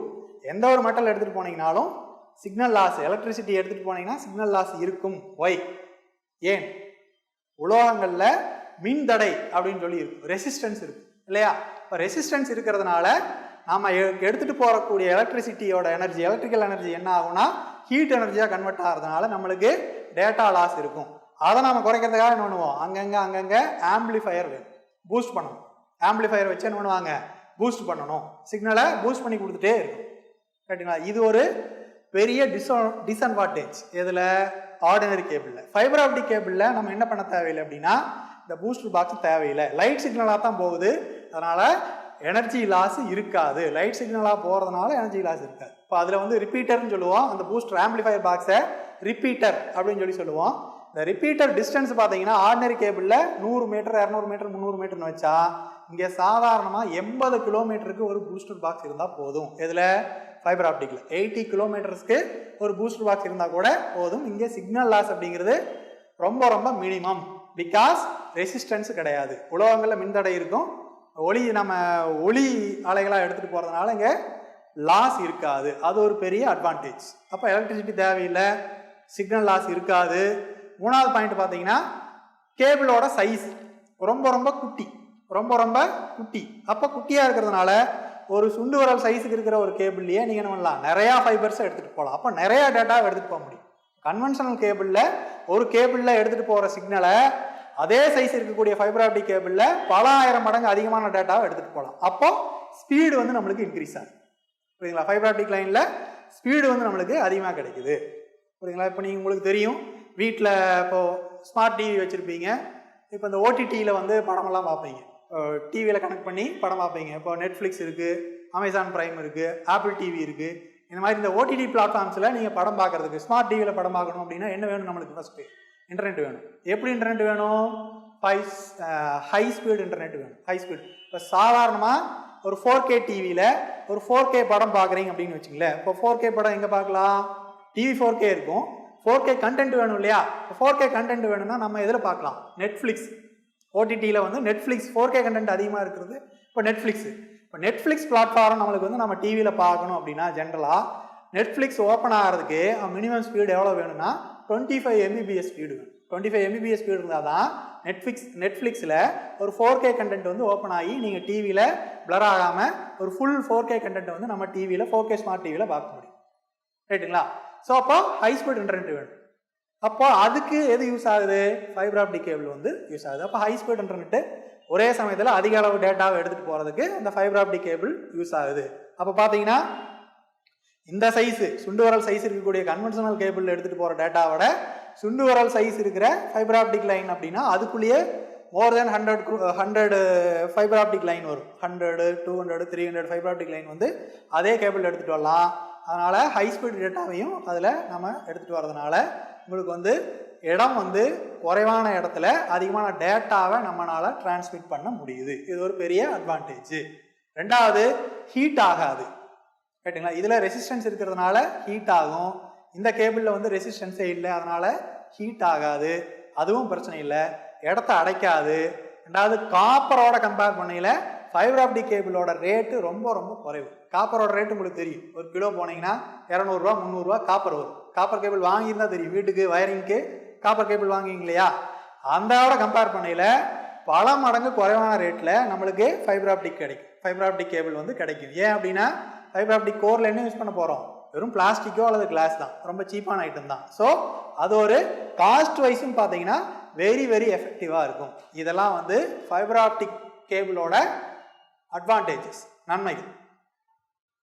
எந்த ஒரு மெட்டல் எடுத்துகிட்டு போனீங்கனாலும் சிக்னல் லாஸ், எலக்ட்ரிசிட்டி எடுத்துகிட்டு போனீங்கன்னா சிக்னல் லாஸ் இருக்கும். ஒய்? ஏன்? உலோகங்களில் மின் தடை அப்படின்னு சொல்லி இருக்கும், ரெசிஸ்டன்ஸ் இருக்கு இல்லையா? இப்போ ரெசிஸ்டன்ஸ் இருக்கிறதுனால நம்ம எடுத்துகிட்டு போகக்கூடிய எலக்ட்ரிசிட்டியோட எனர்ஜி, எலக்ட்ரிக்கல் எனர்ஜி என்ன ஆகும்னா ஹீட் எனர்ஜியாக கன்வெர்ட் ஆகிறதுனால நம்மளுக்கு டேட்டா லாஸ் இருக்கும். அதை நம்ம குறைக்கிறதுக்காக என்ன பண்ணுவோம்? அங்கங்கே ஆம்பிளிஃபயர் பூஸ்ட் பண்ணணும். ஆம்பிளிஃபயர் வச்சு என்ன பண்ணுவாங்க? பூஸ்ட் பண்ணணும், சிக்னலை பூஸ்ட் பண்ணி கொடுத்துட்டே இருக்கும் ரைட்டுங்களா? இது ஒரு பெரிய டிஸ்அட்வான்டேஜ் எதில்? ஆர்டினரி கேபிளில். ஃபைபர் ஆப்டிக் கேபிளில் நம்ம என்ன பண்ண தேவையில்லை அப்படின்னா, இந்த பூஸ்டர் பாக்ஸ் தேவையில்லை, லைட் சிக்னலாக தான் போகுது, அதனால் எனர்ஜி லாஸ் இருக்காது. லைட் சிக்னலாக போகிறதுனால எனர்ஜி லாஸ் இருக்காது. இப்போ அதில் வந்து ரிப்பீட்டர்னு சொல்லுவோம், அந்த பூஸ்டர் ஆம்பிளிஃபயர் பாக்ஸை ரிப்பீட்டர் அப்படின்னு சொல்லி சொல்லுவோம். இந்த ரிப்பீட்டர் டிஸ்டன்ஸ் பார்த்தீங்கன்னா ஆர்டினரி கேபிளில் 100 மீட்டர் 200 மீட்டர் 300 மீட்டர்னு வச்சா, இங்கே சாதாரணமாக 80 கிலோமீட்டருக்கு ஒரு பூஸ்டர் பாக்ஸ் இருந்தால் போதும். இதில் ஃபைபர் ஆப்டிக்கில் 80 கிலோமீட்டர்ஸ்க்கு ஒரு பூஸ்டர் பாக்ஸ் இருந்தால் கூட போதும். இங்கே சிக்னல் லாஸ் அப்படிங்கிறது ரொம்ப ரொம்ப மினிமம், பிகாஸ் ரெசிஸ்டன்ஸ் கிடையாது. உலோகங்களில் மின்தடை இருக்கும், நம்ம ஒளி அலைகளாக எடுத்துகிட்டு போகிறதுனால இங்கே லாஸ் இருக்காது. அது ஒரு பெரிய அட்வான்டேஜ். அப்போ எலக்ட்ரிசிட்டி தேவையில்லை, சிக்னல் லாஸ் இருக்காது. மூணாவது பாயிண்ட் பார்த்தீங்கன்னா, கேபிளோட சைஸ் ரொம்ப ரொம்ப குட்டி, அப்போ குட்டியாக இருக்கிறதுனால ஒரு சுண்டு வரல் சைஸுக்கு இருக்கிற ஒரு கேபிள்லேயே நீங்கள் என்ன பண்ணலாம்? நிறையா ஃபைபர்ஸை எடுத்துகிட்டு போகலாம். அப்போ நிறையா டேட்டாவை எடுத்துகிட்டு போக முடியும். கன்வென்ஷனல் கேபிளில் ஒரு கேபிளில் எடுத்துகிட்டு போகிற சிக்னலை அதே சைஸ் இருக்கக்கூடிய ஃபைபர் ஆப்டிக் கேபிளில் பல ஆயிரம் மடங்கு அதிகமான டேட்டாவை எடுத்துகிட்டு போகலாம். அப்போ ஸ்பீடு வந்து நம்மளுக்கு இன்க்ரீஸ் ஆகும் புரியுதுங்களா? ஃபைபர் ஆப்டிக் லைனில் ஸ்பீடு வந்து நம்மளுக்கு அதிகமாக கிடைக்குது புரியுதுங்களா? இப்போ நீங்கள் உங்களுக்கு தெரியும், வீட்டில் இப்போது ஸ்மார்ட் டிவி வச்சுருப்பீங்க. இப்போ இந்த ஓடிடியில் வந்து படமெல்லாம் பார்ப்பீங்க, டிவியில் கனெக்ட் பண்ணி படம் பார்ப்பீங்க. இப்போ நெட்ஃப்ளிக்ஸ் இருக்குது, அமேசான் ப்ரைம் இருக்குது, ஆப்பிள் டிவி இருக்குது. இந்த மாதிரி இந்த ஓடிடி பிளாட்ஃபார்ம்ஸில் நீங்கள் படம் பார்க்குறதுக்கு, ஸ்மார்ட் டிவியில் படம் பார்க்கணும் அப்படின்னா என்ன வேணும் நம்மளுக்கு? ஃபஸ்ட்டு இன்டர்நெட் வேணும். எப்படி இன்டர்நெட் வேணும்? ஹை ஸ்பீடு இன்டர்நெட் வேணும். High speed. இப்போ சாதாரணமாக ஒரு 4K டிவியில் ஒரு 4K படம் பார்க்குறீங்க அப்படின்னு வச்சுங்களேன். இப்போ 4K படம் எங்கே பார்க்கலாம்? டிவி 4K இருக்கும், 4K கண்டென்ட் வேணும் இல்லையா? இப்போ 4K கண்டென்ட் வேணும்னா நம்ம எதில் பார்க்கலாம்? நெட்ஃப்ளிக்ஸ். ஓடிடியில் வந்து நெட்ஃப்ளிக்ஸ் 4K கண்டென்ட் அதிகமாக இருக்கிறது. இப்போ நெட்ஃப்ளிக்ஸ் பிளாட்ஃபார்ம் நம்மளுக்கு வந்து நம்ம டிவியில் பார்க்கணும் அப்படின்னா ஜென்ரலாக நெட்ஃப்ளிக்ஸ் ஓப்பன் ஆகிறதுக்கு மினிமம் ஸ்பீடு எவ்வளோ வேணும்னா 25 Mbps ஸ்பீடு வேணும். 25 MBPS ஸ்பீடு இருந்தால் தான் நெட்ஃப்ளிக்ஸில் ஒரு 4K கண்டென்ட் வந்து ஓப்பன் ஆகி நீங்கள் டிவியில் பிளர் ஆகாமல் ஒரு ஃபுல் 4K கண்டென்ட் வந்து நம்ம டிவியில் 4K ஸ்மார்ட் டிவியில் பார்க்க முடியும். ரைட்டுங்களா? ஸோ அப்போ ஹை ஸ்பீட் இன்டர்நெட் வேணும். அப்போ அதுக்கு எது யூஸ் ஆகுது? ஃபைபர் ஆப்டிக் கேபிள் வந்து யூஸ் ஆகுது. அப்போ ஹை ஸ்பீட் இன்டர்நெட்டு ஒரே சமயத்தில் அதிக அளவு டேட்டாவை எடுத்துகிட்டு போகிறதுக்கு அந்த ஃபைபர் ஆப்டிக் கேபிள் யூஸ் ஆகுது. அப்போ பார்த்தீங்கன்னா இந்த சைஸு சுண்டு வரல் சைஸ் இருக்கக்கூடிய கன்வென்ஷனல் கேபிள் எடுத்துகிட்டு போகிற டேட்டாவோட சுண்டு வரல் சைஸ் இருக்கிற ஃபைபர் ஆப்டிக் லைன் அப்படின்னா அதுக்குள்ளேயே மோர் தென் 100 ஃபைபர் ஆப்டிக் லைன் வரும். 100, 200, 300 ஃபைபர் ஆப்டிக் லைன் வந்து அதே கேபிள் எடுத்துகிட்டு வரலாம். அதனால் ஹை ஸ்பீட் டேட்டாவையும் அதில் நம்ம எடுத்துகிட்டு வரதுனால உங்களுக்கு வந்து இடம் வந்து குறைவான இடத்துல அதிகமான டேட்டாவை நம்மளால் டிரான்ஸ்மிட் பண்ண முடியுது. இது ஒரு பெரிய அட்வான்டேஜ். ரெண்டாவது, ஹீட் ஆகாது. ரைட்டுங்களா? இதில் ரெசிஸ்டன்ஸ் இருக்கிறதுனால ஹீட் ஆகும். இந்த கேபிளில் வந்து ரெசிஸ்டன்ஸே இல்லை, அதனால் ஹீட் ஆகாது. அதுவும் பிரச்சனை இல்லை, இடத்த அடைக்காது. ரெண்டாவது, காப்பரோட கம்பேர் பண்ணையில் ஃபைபர் ஆப்டிக் கேபிளோட ரேட்டு ரொம்ப ரொம்ப குறைவு. காப்பரோட ரேட்டு உங்களுக்கு தெரியும். ஒரு கிலோ போனீங்கன்னா 200 ரூபா 300 ரூபா காப்பர் வரும். காப்பர் கேபிள் வாங்கியிருந்தா தெரியும், வீட்டுக்கு வயரிங்க்கு காப்பர் கேபிள் வாங்குவீங்க இல்லையா? அந்தோட கம்பேர் பண்ணையில் பல மடங்கு குறைவான ரேட்டில் நம்மளுக்கு ஃபைபர் ஆப்டிக் கிடைக்கும். ஃபைபர் ஆப்டிக் கேபிள் வந்து கிடைக்கும். ஏன் அப்படின்னா ஃபைபர் ஆப்டிக் கோரில் என்ன யூஸ் பண்ண போகிறோம்? வெறும் பிளாஸ்டிக்கோ அல்லது கிளாஸ் தான், ரொம்ப சீப்பான ஐட்டம் தான். ஸோ அது ஒரு காஸ்ட் வைஸும் பார்த்தீங்கன்னா வெரி வெரி எஃபெக்டிவாக இருக்கும். இதெல்லாம் வந்து ஃபைபர் ஆப்டிக் கேபிளோட அட்வான்டேஜஸ், நன்மைகள்.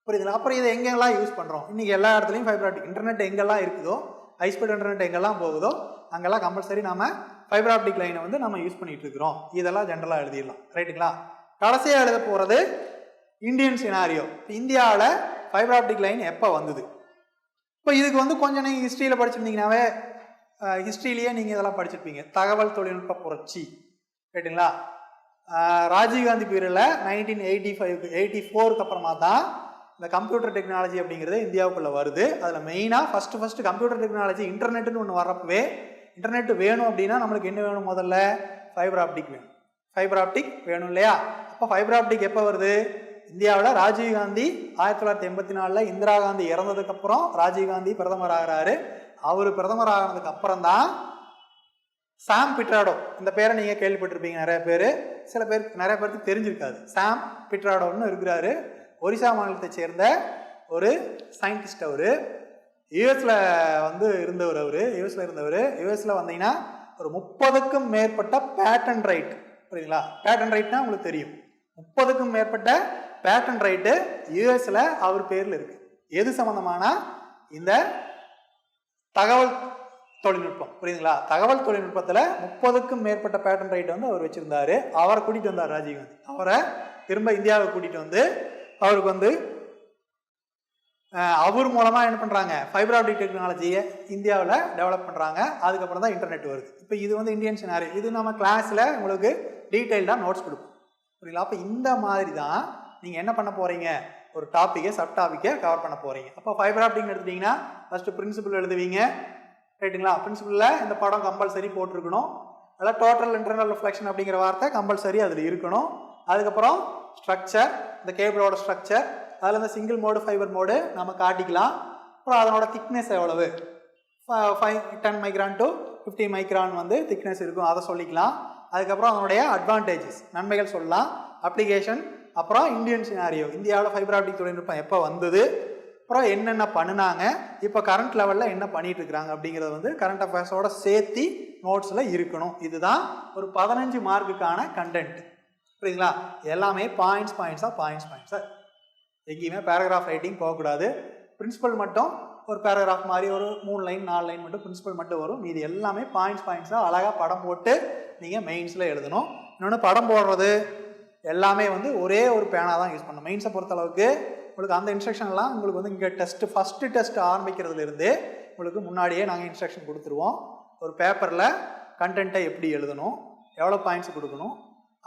புரியுதுங்களா? அப்புறம் இதை எங்கெல்லாம் யூஸ் பண்ணுறோம்? இன்றைக்கி எல்லா இடத்துலையும் ஃபைபர் ஆப்டிக் இன்டர்நெட் எங்கெல்லாம் இருக்குதோ, ஹைஸ்பீட் இன்டர்நெட் எங்கெல்லாம் போகுதோ அங்கெல்லாம் கம்பல்சரி நம்ம ஃபைபர் ஆப்டிக் லைனை வந்து நம்ம யூஸ் பண்ணிகிட்டு இருக்கிறோம். இதெல்லாம் ஜென்ரலாக எழுதிடலாம். ரைட்டுங்களா? கடைசியாக எழுத போகிறது இந்தியன் சினாரியோ. இந்தியாவில் ஃபைபர் ஆப்டிக் லைன் எப்போ வந்தது? இப்போ இதுக்கு வந்து கொஞ்சம் நீங்கள் ஹிஸ்ட்ரியில் படிச்சிருந்தீங்கன்னாவே ஹிஸ்ட்ரியிலேயே நீங்கள் இதெல்லாம் படிச்சிருப்பீங்க. தகவல் தொழில்நுட்ப புரட்சி. ரைட்டுங்களா? ராஜீவ்காந்தி பீரியடில் 1984க்கு அப்புறமா தான் இந்த கம்ப்யூட்டர் டெக்னாலஜி அப்படிங்கிறது இந்தியாவுக்குள்ளே வருது. அதில் மெயினாக ஃபஸ்ட்டு கம்ப்யூட்டர் டெக்னாலஜி இன்டர்நெட்டுன்னு ஒன்று வரப்பவே, இன்டர்நெட் வேணும் அப்படின்னா நம்மளுக்கு என்ன வேணும்? முதல்ல ஃபைபர் ஆப்டிக் வேணும். ஃபைபர் ஆப்டிக் வேணும் இல்லையா? அப்போ ஃபைபர் ஆப்டிக் எப்போ வருது? இந்தியாவில் ராஜீவ்காந்தி 1984 இந்திரா காந்தி இறந்ததுக்கப்புறம் ராஜீவ்காந்தி பிரதமர் ஆகிறாரு. அவர் பிரதமர் ஆகினதுக்கு அப்புறம் தான் சாம் பிட்ராடோ, இந்த பேரை நீங்கள் கேள்விப்பட்டிருப்பீங்க நிறைய பேர், நிறைய பேருக்கு தெரிஞ்சிருக்காது. சாம் பிட்ராடோன்னு இருக்கிறாரு. ஒரிசா மாநிலத்தை சேர்ந்த ஒரு சயின்டிஸ்ட். அவர் யூஎஸில் வந்து இருந்தவர். யூஎஸில் வந்தீங்கன்னா ஒரு 30க்கும் மேற்பட்ட பேட்டன் ரைட். புரியுதுங்களா? பேட்டன் ரைட்னா உங்களுக்கு தெரியும். 30க்கும் மேற்பட்ட பேட்டன் ரைட்டு யூஎஸில் அவர் பேரில் இருக்கு. எது சம்பந்தமான? இந்த தகவல் தொழில்நுட்பம். புரியுதுங்களா? தகவல் தொழில்நுட்பத்தில் 30க்கும் மேற்பட்ட பேட்டன் ரைட் வந்து அவர் வச்சிருந்தாரு. அவரை கூட்டிகிட்டு வந்தார் ராஜீவ்காந்தி. அவரை திரும்ப இந்தியாவை கூட்டிகிட்டு வந்து அவருக்கு வந்து அவர் மூலமாக என்ன பண்ணுறாங்க? ஃபைபர் ஆப்டிக் டெக்னாலஜியை இந்தியாவில் டெவலப் பண்ணுறாங்க. அதுக்கப்புறம் தான் இன்டர்நெட் வருது. இப்போ இது வந்து இந்தியன் சினாரியோ. இது நம்ம கிளாஸில் உங்களுக்கு டீட்டெயில்டாக நோட்ஸ் கொடுப்போம். புரியுங்களா? அப்போ இந்த மாதிரி தான் நீங்கள் என்ன பண்ண போகிறீங்க? ஒரு டாப்பிக்கை சப் டாப்பிக்கை கவர் பண்ண போகிறீங்க. அப்போ ஃபைபர் ஆப்டிக்னு எடுத்துட்டிங்கன்னா ஃபஸ்ட்டு பிரின்சிபல் எழுதுவீங்க. ரைட்டுங்களா? பிரின்சிபலில் இந்த படம் கம்பல்சரி போட்டிருக்கணும். அதில் டோட்டல் இன்டர்னல் ரிஃப்ளெக்ஷன் அப்படிங்கிற வார்த்தை கம்பல்சரி அதில் இருக்கணும். அதுக்கப்புறம் ஸ்ட்ரக்சர், இந்த கேபிளோட ஸ்ட்ரக்சர், அதில் இந்த சிங்கிள் மோடு ஃபைபர் மோடு நம்ம காட்டிக்கலாம். அப்புறம் அதனோட திக்னஸ் எவ்வளவு, 10 மைக்ரான் டு 50 மைக்ரான் வந்து திக்னஸ் இருக்கும், அதை சொல்லிக்கலாம். அதுக்கப்புறம் அதனுடைய அட்வான்டேஜஸ், நன்மைகள் சொல்லலாம், அப்ளிகேஷன், அப்புறம் இந்தியன் சினாரியோ, இந்தியாவில் ஃபைபர் ஆப்டிக் தொழில்நுட்பம் எப்போ வந்தது, அப்புறம் என்னென்ன பண்ணினாங்க, இப்போ கரண்ட் லெவலில் என்ன பண்ணிட்டு இருக்கிறாங்க அப்படிங்கிறது வந்து கரண்ட் அஃபேர்ஸோட சேர்த்து நோட்ஸில் இருக்கணும். இதுதான் ஒரு 15 மார்க்குக்கான கண்டென்ட். புரியுதுங்களா? எல்லாமே பாயிண்ட்ஸாக எங்கேயுமே பேராகிராஃப் ரைட்டிங் போகக்கூடாது. பிரின்சிபல் மட்டும் ஒரு பேராகிராஃப் மாதிரி ஒரு 3 லைன் 4 லைன் மட்டும் பிரின்சிபல் மட்டும் வரும். மீது எல்லாமே பாயிண்ட்ஸாக அழகாக படம் போட்டு நீங்கள் மெயின்ஸில் எழுதணும். இன்னொன்று, படம் போடுறது எல்லாமே வந்து ஒரே ஒரு பேனா தான் யூஸ் பண்ணணும். மெயின்ஸை பொறுத்தளவுக்கு உங்களுக்கு அந்த இன்ஸ்ட்ரக்ஷன்லாம் உங்களுக்கு வந்து இங்கே ஃபஸ்ட்டு டெஸ்ட் ஆரம்பிக்கிறதுலேருந்து உங்களுக்கு முன்னாடியே நாங்கள் இன்ஸ்ட்ரக்ஷன் கொடுத்துருவோம். ஒரு பேப்பரில் கண்டென்ட்டை எப்படி எழுதணும், எவ்வளோ பாயிண்ட்ஸ் கொடுக்கணும்,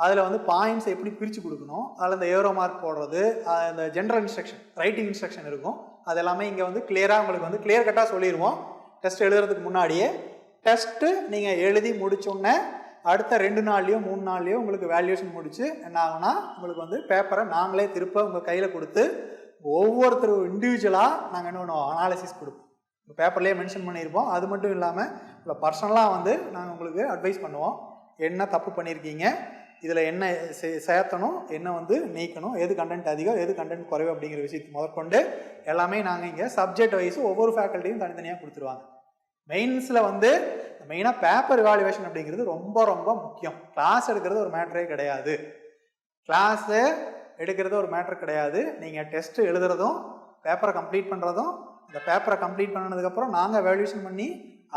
அதில் வந்து பாயிண்ட்ஸ் எப்படி பிரித்து கொடுக்கணும், அதில் இந்த ஏரோ மார்க் போடுறது, இந்த ஜென்ரல் இன்ஸ்ட்ரக்ஷன், ரைட்டிங் இன்ஸ்ட்ரக்ஷன் இருக்கும். அது எல்லாமே இங்கே வந்து கிளியராக உங்களுக்கு வந்து கிளியர் கட்டாக சொல்லிடுவோம். டெஸ்ட் எழுதுறதுக்கு முன்னாடியே டெஸ்ட்டு நீங்கள் எழுதி முடிச்சோடனே அடுத்த 2 நாள்லையோ 3 நாள்லையோ உங்களுக்கு வேல்யூஷன் முடிச்சு என்ன ஆகும்னா உங்களுக்கு வந்து பேப்பரை நாங்களே திருப்ப உங்கள் கையில் கொடுத்து ஒவ்வொருத்தரும் இண்டிவிஜுவலாக நாங்கள் என்ன பண்ணுவோம், அனாலிசிஸ் கொடுப்போம். பேப்பர்லேயே மென்ஷன் பண்ணியிருப்போம். அது மட்டும் இல்லாமல் இப்போ பர்சனலாக வந்து நாங்கள் உங்களுக்கு அட்வைஸ் பண்ணுவோம். என்ன தப்பு பண்ணியிருக்கீங்க, இதில் என்ன சேர்த்தணும், என்ன வந்து நீக்கணும், எது கண்டென்ட் அதிகம், எது கண்டென்ட் குறைவு அப்படிங்கிற விஷயத்தை முதற்கொண்டு எல்லாமே நாங்கள் இங்கே சப்ஜெக்ட் வைஸ் ஒவ்வொரு ஃபேக்கல்ட்டியும் தனித்தனியாக கொடுத்துருவாங்க. மெயின்ஸில் வந்து மெயினாக பேப்பர் இவாலுவேஷன் அப்படிங்கிறது ரொம்ப ரொம்ப முக்கியம். கிளாஸ் எடுக்கிறது ஒரு மேட்டரே கிடையாது. கிளாஸு எடுக்கிறது ஒரு மேட்டர் கிடையாது. நீங்கள் டெஸ்ட்டு எழுதுறதும் பேப்பரை கம்ப்ளீட் பண்ணுறதும், இந்த பேப்பரை கம்ப்ளீட் பண்ணதுக்கப்புறம் நாங்கள் வேல்யூஷன் பண்ணி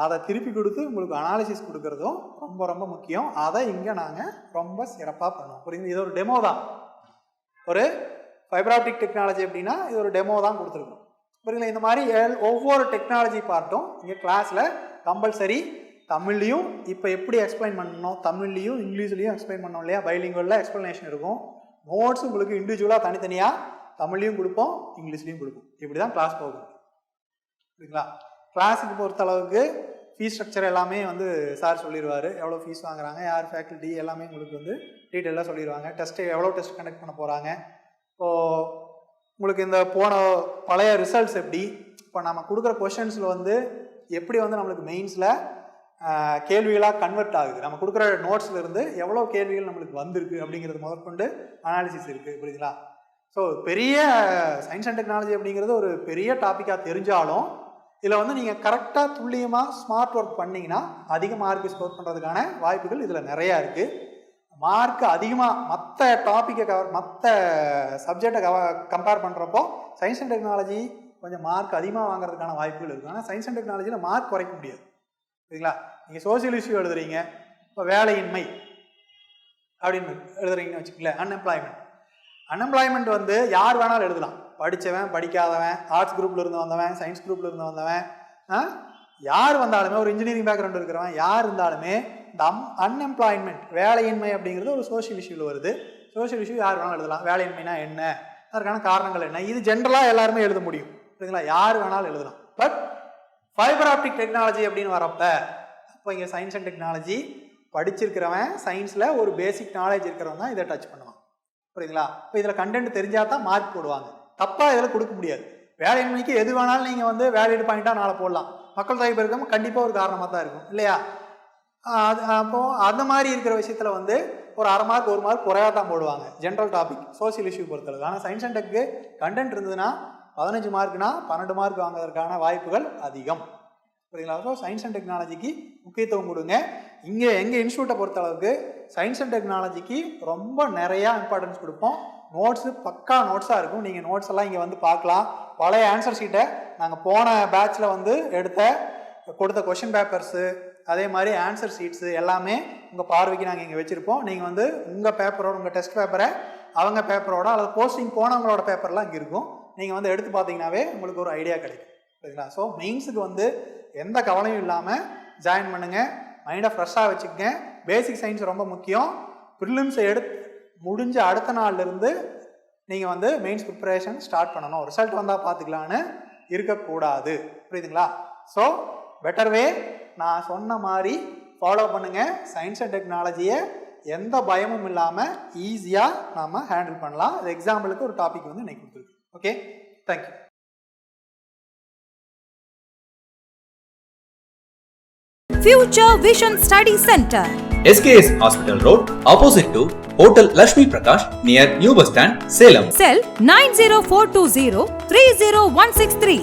அதை திருப்பி கொடுத்து உங்களுக்கு அனாலிசிஸ் கொடுக்குறதும் ரொம்ப ரொம்ப முக்கியம். அதை இங்கே நாங்கள் ரொம்ப சிறப்பாக பண்ணுவோம். புரியுது? இது ஒரு டெமோ தான். ஒரு ஃபைபர் ஆப்டிக் டெக்னாலஜி அப்படின்னா இது ஒரு டெமோ தான் கொடுத்துருக்கோம். புரியுங்களா? இந்த மாதிரி ஒவ்வொரு டெக்னாலஜி பார்ட்டும் இங்கே கிளாஸில் கம்பல்சரி தமிழ்லையும் இப்போ எப்படி எக்ஸ்பிளைன் பண்ணணும், தமிழ்லையும் இங்கிலீஷ்லையும் எக்ஸ்பிளைன் பண்ணோம் இல்லையா, பைலிங்குவலில் எக்ஸ்ப்ளனேஷன் இருக்கும். நோட்ஸ் உங்களுக்கு இண்டிவிஜுவலாக தனித்தனியாக தமிழ்லையும் கொடுப்போம், இங்கிலீஷ்லையும் கொடுப்போம். இப்படி தான் கிளாஸ் போகும். சரிங்களா? கிளாஸுக்கு பொறுத்தளவுக்கு ஃபீஸ் ஸ்ட்ரக்சர் எல்லாமே வந்து சார் சொல்லிடுவார். எவ்வளோ ஃபீஸ் வாங்குறாங்க, யார் ஃபேக்கல்ட்டி, எல்லாமே உங்களுக்கு வந்து டீட்டெயிலாக சொல்லிடுவாங்க. டெஸ்ட்டு எவ்வளோ டெஸ்ட் கண்டக்ட் பண்ண போகிறாங்க, இப்போது உங்களுக்கு இந்த போன பழைய ரிசல்ட்ஸ் எப்படி, இப்போ நம்ம கொடுக்குற கொஷின்ஸில் வந்து எப்படி வந்து நம்மளுக்கு மெயின்ஸில் கேள்விகளாக கன்வெர்ட் ஆகுது, நம்ம கொடுக்குற நோட்ஸ்லேருந்து எவ்வளோ கேள்விகள் நம்மளுக்கு வந்திருக்கு அப்படிங்கிறது முதற்கொண்டு அனாலிசிஸ் இருக்குது. புரியுதுங்களா? ஸோ பெரிய சயின்ஸ் அண்ட் டெக்னாலஜி அப்படிங்கிறது ஒரு பெரிய டாப்பிக்காக தெரிஞ்சாலும் இதில் வந்து நீங்கள் கரெக்டாக துல்லியமாக ஸ்மார்ட் ஒர்க் பண்ணிங்கன்னா அதிக மார்க் ஸ்கோர் பண்ணுறதுக்கான வாய்ப்புகள் இதில் நிறையா இருக்குது. மார்க் அதிகமாக மற்ற டாப்பிக்கை மற்ற சப்ஜெக்டை கம்பேர் பண்ணுறப்போ சயின்ஸ் அண்ட் டெக்னாலஜி கொஞ்சம் மார்க் அதிகமாக வாங்குறதுக்கான வாய்ப்புகள் இருக்குது. ஆனால் சயின்ஸ் அண்ட் டெக்னாலஜியில் மார்க் குறைக்க முடியாது. சரிங்களா? நீங்கள் சோசியல் இஷ்யூ எழுதுறீங்க, இப்போ வேலையின்மை அப்படின்னு எழுதுறீங்கன்னு வச்சுக்கல, அன்எம்ப்ளாய்மெண்ட் வந்து யார் வேணாலும் எழுதலாம். படித்தவன், படிக்காதவன், ஆர்ட்ஸ் குரூப்பில் இருந்து வந்தவன், சயின்ஸ் குரூப்பில் இருந்து வந்தவன், யார் வந்தாலுமே, ஒரு இன்ஜினியரிங் பேக்ரவுண்ட் இருக்கிறவன் யார் இருந்தாலுமே இந்த அன்எம்ப்ளாய்மெண்ட் வேலையின்மை அப்படிங்கிறது ஒரு சோஷியல் இஷ்யூவில் வருது. சோஷியல் இஷ்யூ யார் வேணாலும் எழுதலாம். வேலையின்மைனா என்ன, அதற்கான காரணங்கள் என்ன, இது ஜென்ரலாக எல்லாருமே எழுத முடியும். சரிங்களா? யார் வேணாலும் எழுதலாம். பட் ஃபைபர் ஆப்டிக் டெக்னாலஜி அப்படின்னு வரப்ப இப்போ இங்கே சயின்ஸ் அண்ட் டெக்னாலஜி படிச்சிருக்கிறவன், சயின்ஸில் ஒரு பேசிக் நாலேஜ் இருக்கிறவன் தான் இதை டச் பண்ணுவான். புரியுதுங்களா? இப்போ இதில் கண்டென்ட் தெரிஞ்சால் தான் மார்க் போடுவாங்க. தப்பாக இதில் கொடுக்க முடியாது. வேலையின்மைக்கு எது வேணாலும் நீங்கள் வந்து வேலிட் பாயிண்ட்டாக நாளை போடலாம். மக்கள் தொகை பெருக்கம் கண்டிப்பாக ஒரு காரணமாக தான் இருக்கும் இல்லையா? அப்போது அந்த மாதிரி இருக்கிற விஷயத்தில் வந்து ஒரு அரை மார்க் 1 மார்க் குறையாக தான் போடுவாங்க ஜென்ரல் டாபிக் சோசியல் இஷ்யூ பொறுத்தளவு. ஆனால் சயின்ஸ் அண்ட் டெக்கு கண்டென்ட் இருந்ததுன்னா 15 மார்க்னா 12 மார்க் வாங்குவதற்கான வாய்ப்புகள் அதிகம். புரியுதுங்களா? ஸோ சயின்ஸ் அண்ட் டெக்னாலஜிக்கு முக்கியத்துவம் கொடுங்க. இங்கே எங்கள் இன்ஸ்டியூட்டை பொறுத்தளவுக்கு சயின்ஸ் அண்ட் டெக்னாலஜிக்கு ரொம்ப நிறையா இம்பார்ட்டன்ஸ் கொடுப்போம். நோட்ஸு பக்கா நோட்ஸாக இருக்கும். நீங்கள் நோட்ஸ் எல்லாம் இங்கே வந்து பார்க்கலாம். பழைய ஆன்சர் ஷீட்டை நாங்கள் போன பேட்சில் வந்து கொடுத்த கொஷின் பேப்பர்ஸு, அதே மாதிரி ஆன்சர் ஷீட்ஸு எல்லாமே உங்கள் பார்வைக்கு நாங்கள் இங்கே வச்சுருப்போம். நீங்கள் வந்து உங்கள் பேப்பரோட, உங்கள் டெஸ்ட் பேப்பரை அவங்க பேப்பரோட அல்லது போஸ்டிங் போனவங்களோட பேப்பர்லாம் இங்கே இருக்கும். நீங்கள் வந்து எடுத்து பார்த்தீங்கன்னாவே உங்களுக்கு ஒரு ஐடியா கிடைக்கும். சரிங்களா? ஸோ மெயின்ஸுக்கு வந்து எந்த கவலையும் இல்லாமல் ஜாயின் பண்ணுங்கள். மைண்டை ஃப்ரெஷ்ஷாக வச்சுக்கங்க. பேசிக் சயின்ஸ் ரொம்ப முக்கியம். ப்ரிலிம்ஸை முடிஞ்ச அடுத்த நாள்லேருந்து நீங்கள் வந்து மெயின்ஸ் ப்ரிப்பரேஷன் ஸ்டார்ட் பண்ணணும். ரிசல்ட் வந்தால் பார்த்துக்கலான்னு இருக்கக்கூடாது. புரியுதுங்களா? ஸோ பெட்டர் வே நான் சொன்ன மாதிரி ஃபாலோ பண்ணுங்கள். சயின்ஸ் அண்ட் டெக்னாலஜியை எந்த பயமும் இல்லாமல் ஈஸியாக நாம் ஹேண்டில் பண்ணலாம். இது எக்ஸாம்பிளுக்கு ஒரு டாபிக் வந்து இன்னைக்கு கொடுத்துருக்கு. Okay, thank you. Future Vision Study Center, SKS Hospital Road, opposite to Hotel Lakshmi Prakash, near New Bus Stand, Salem. Cell 90420 30163.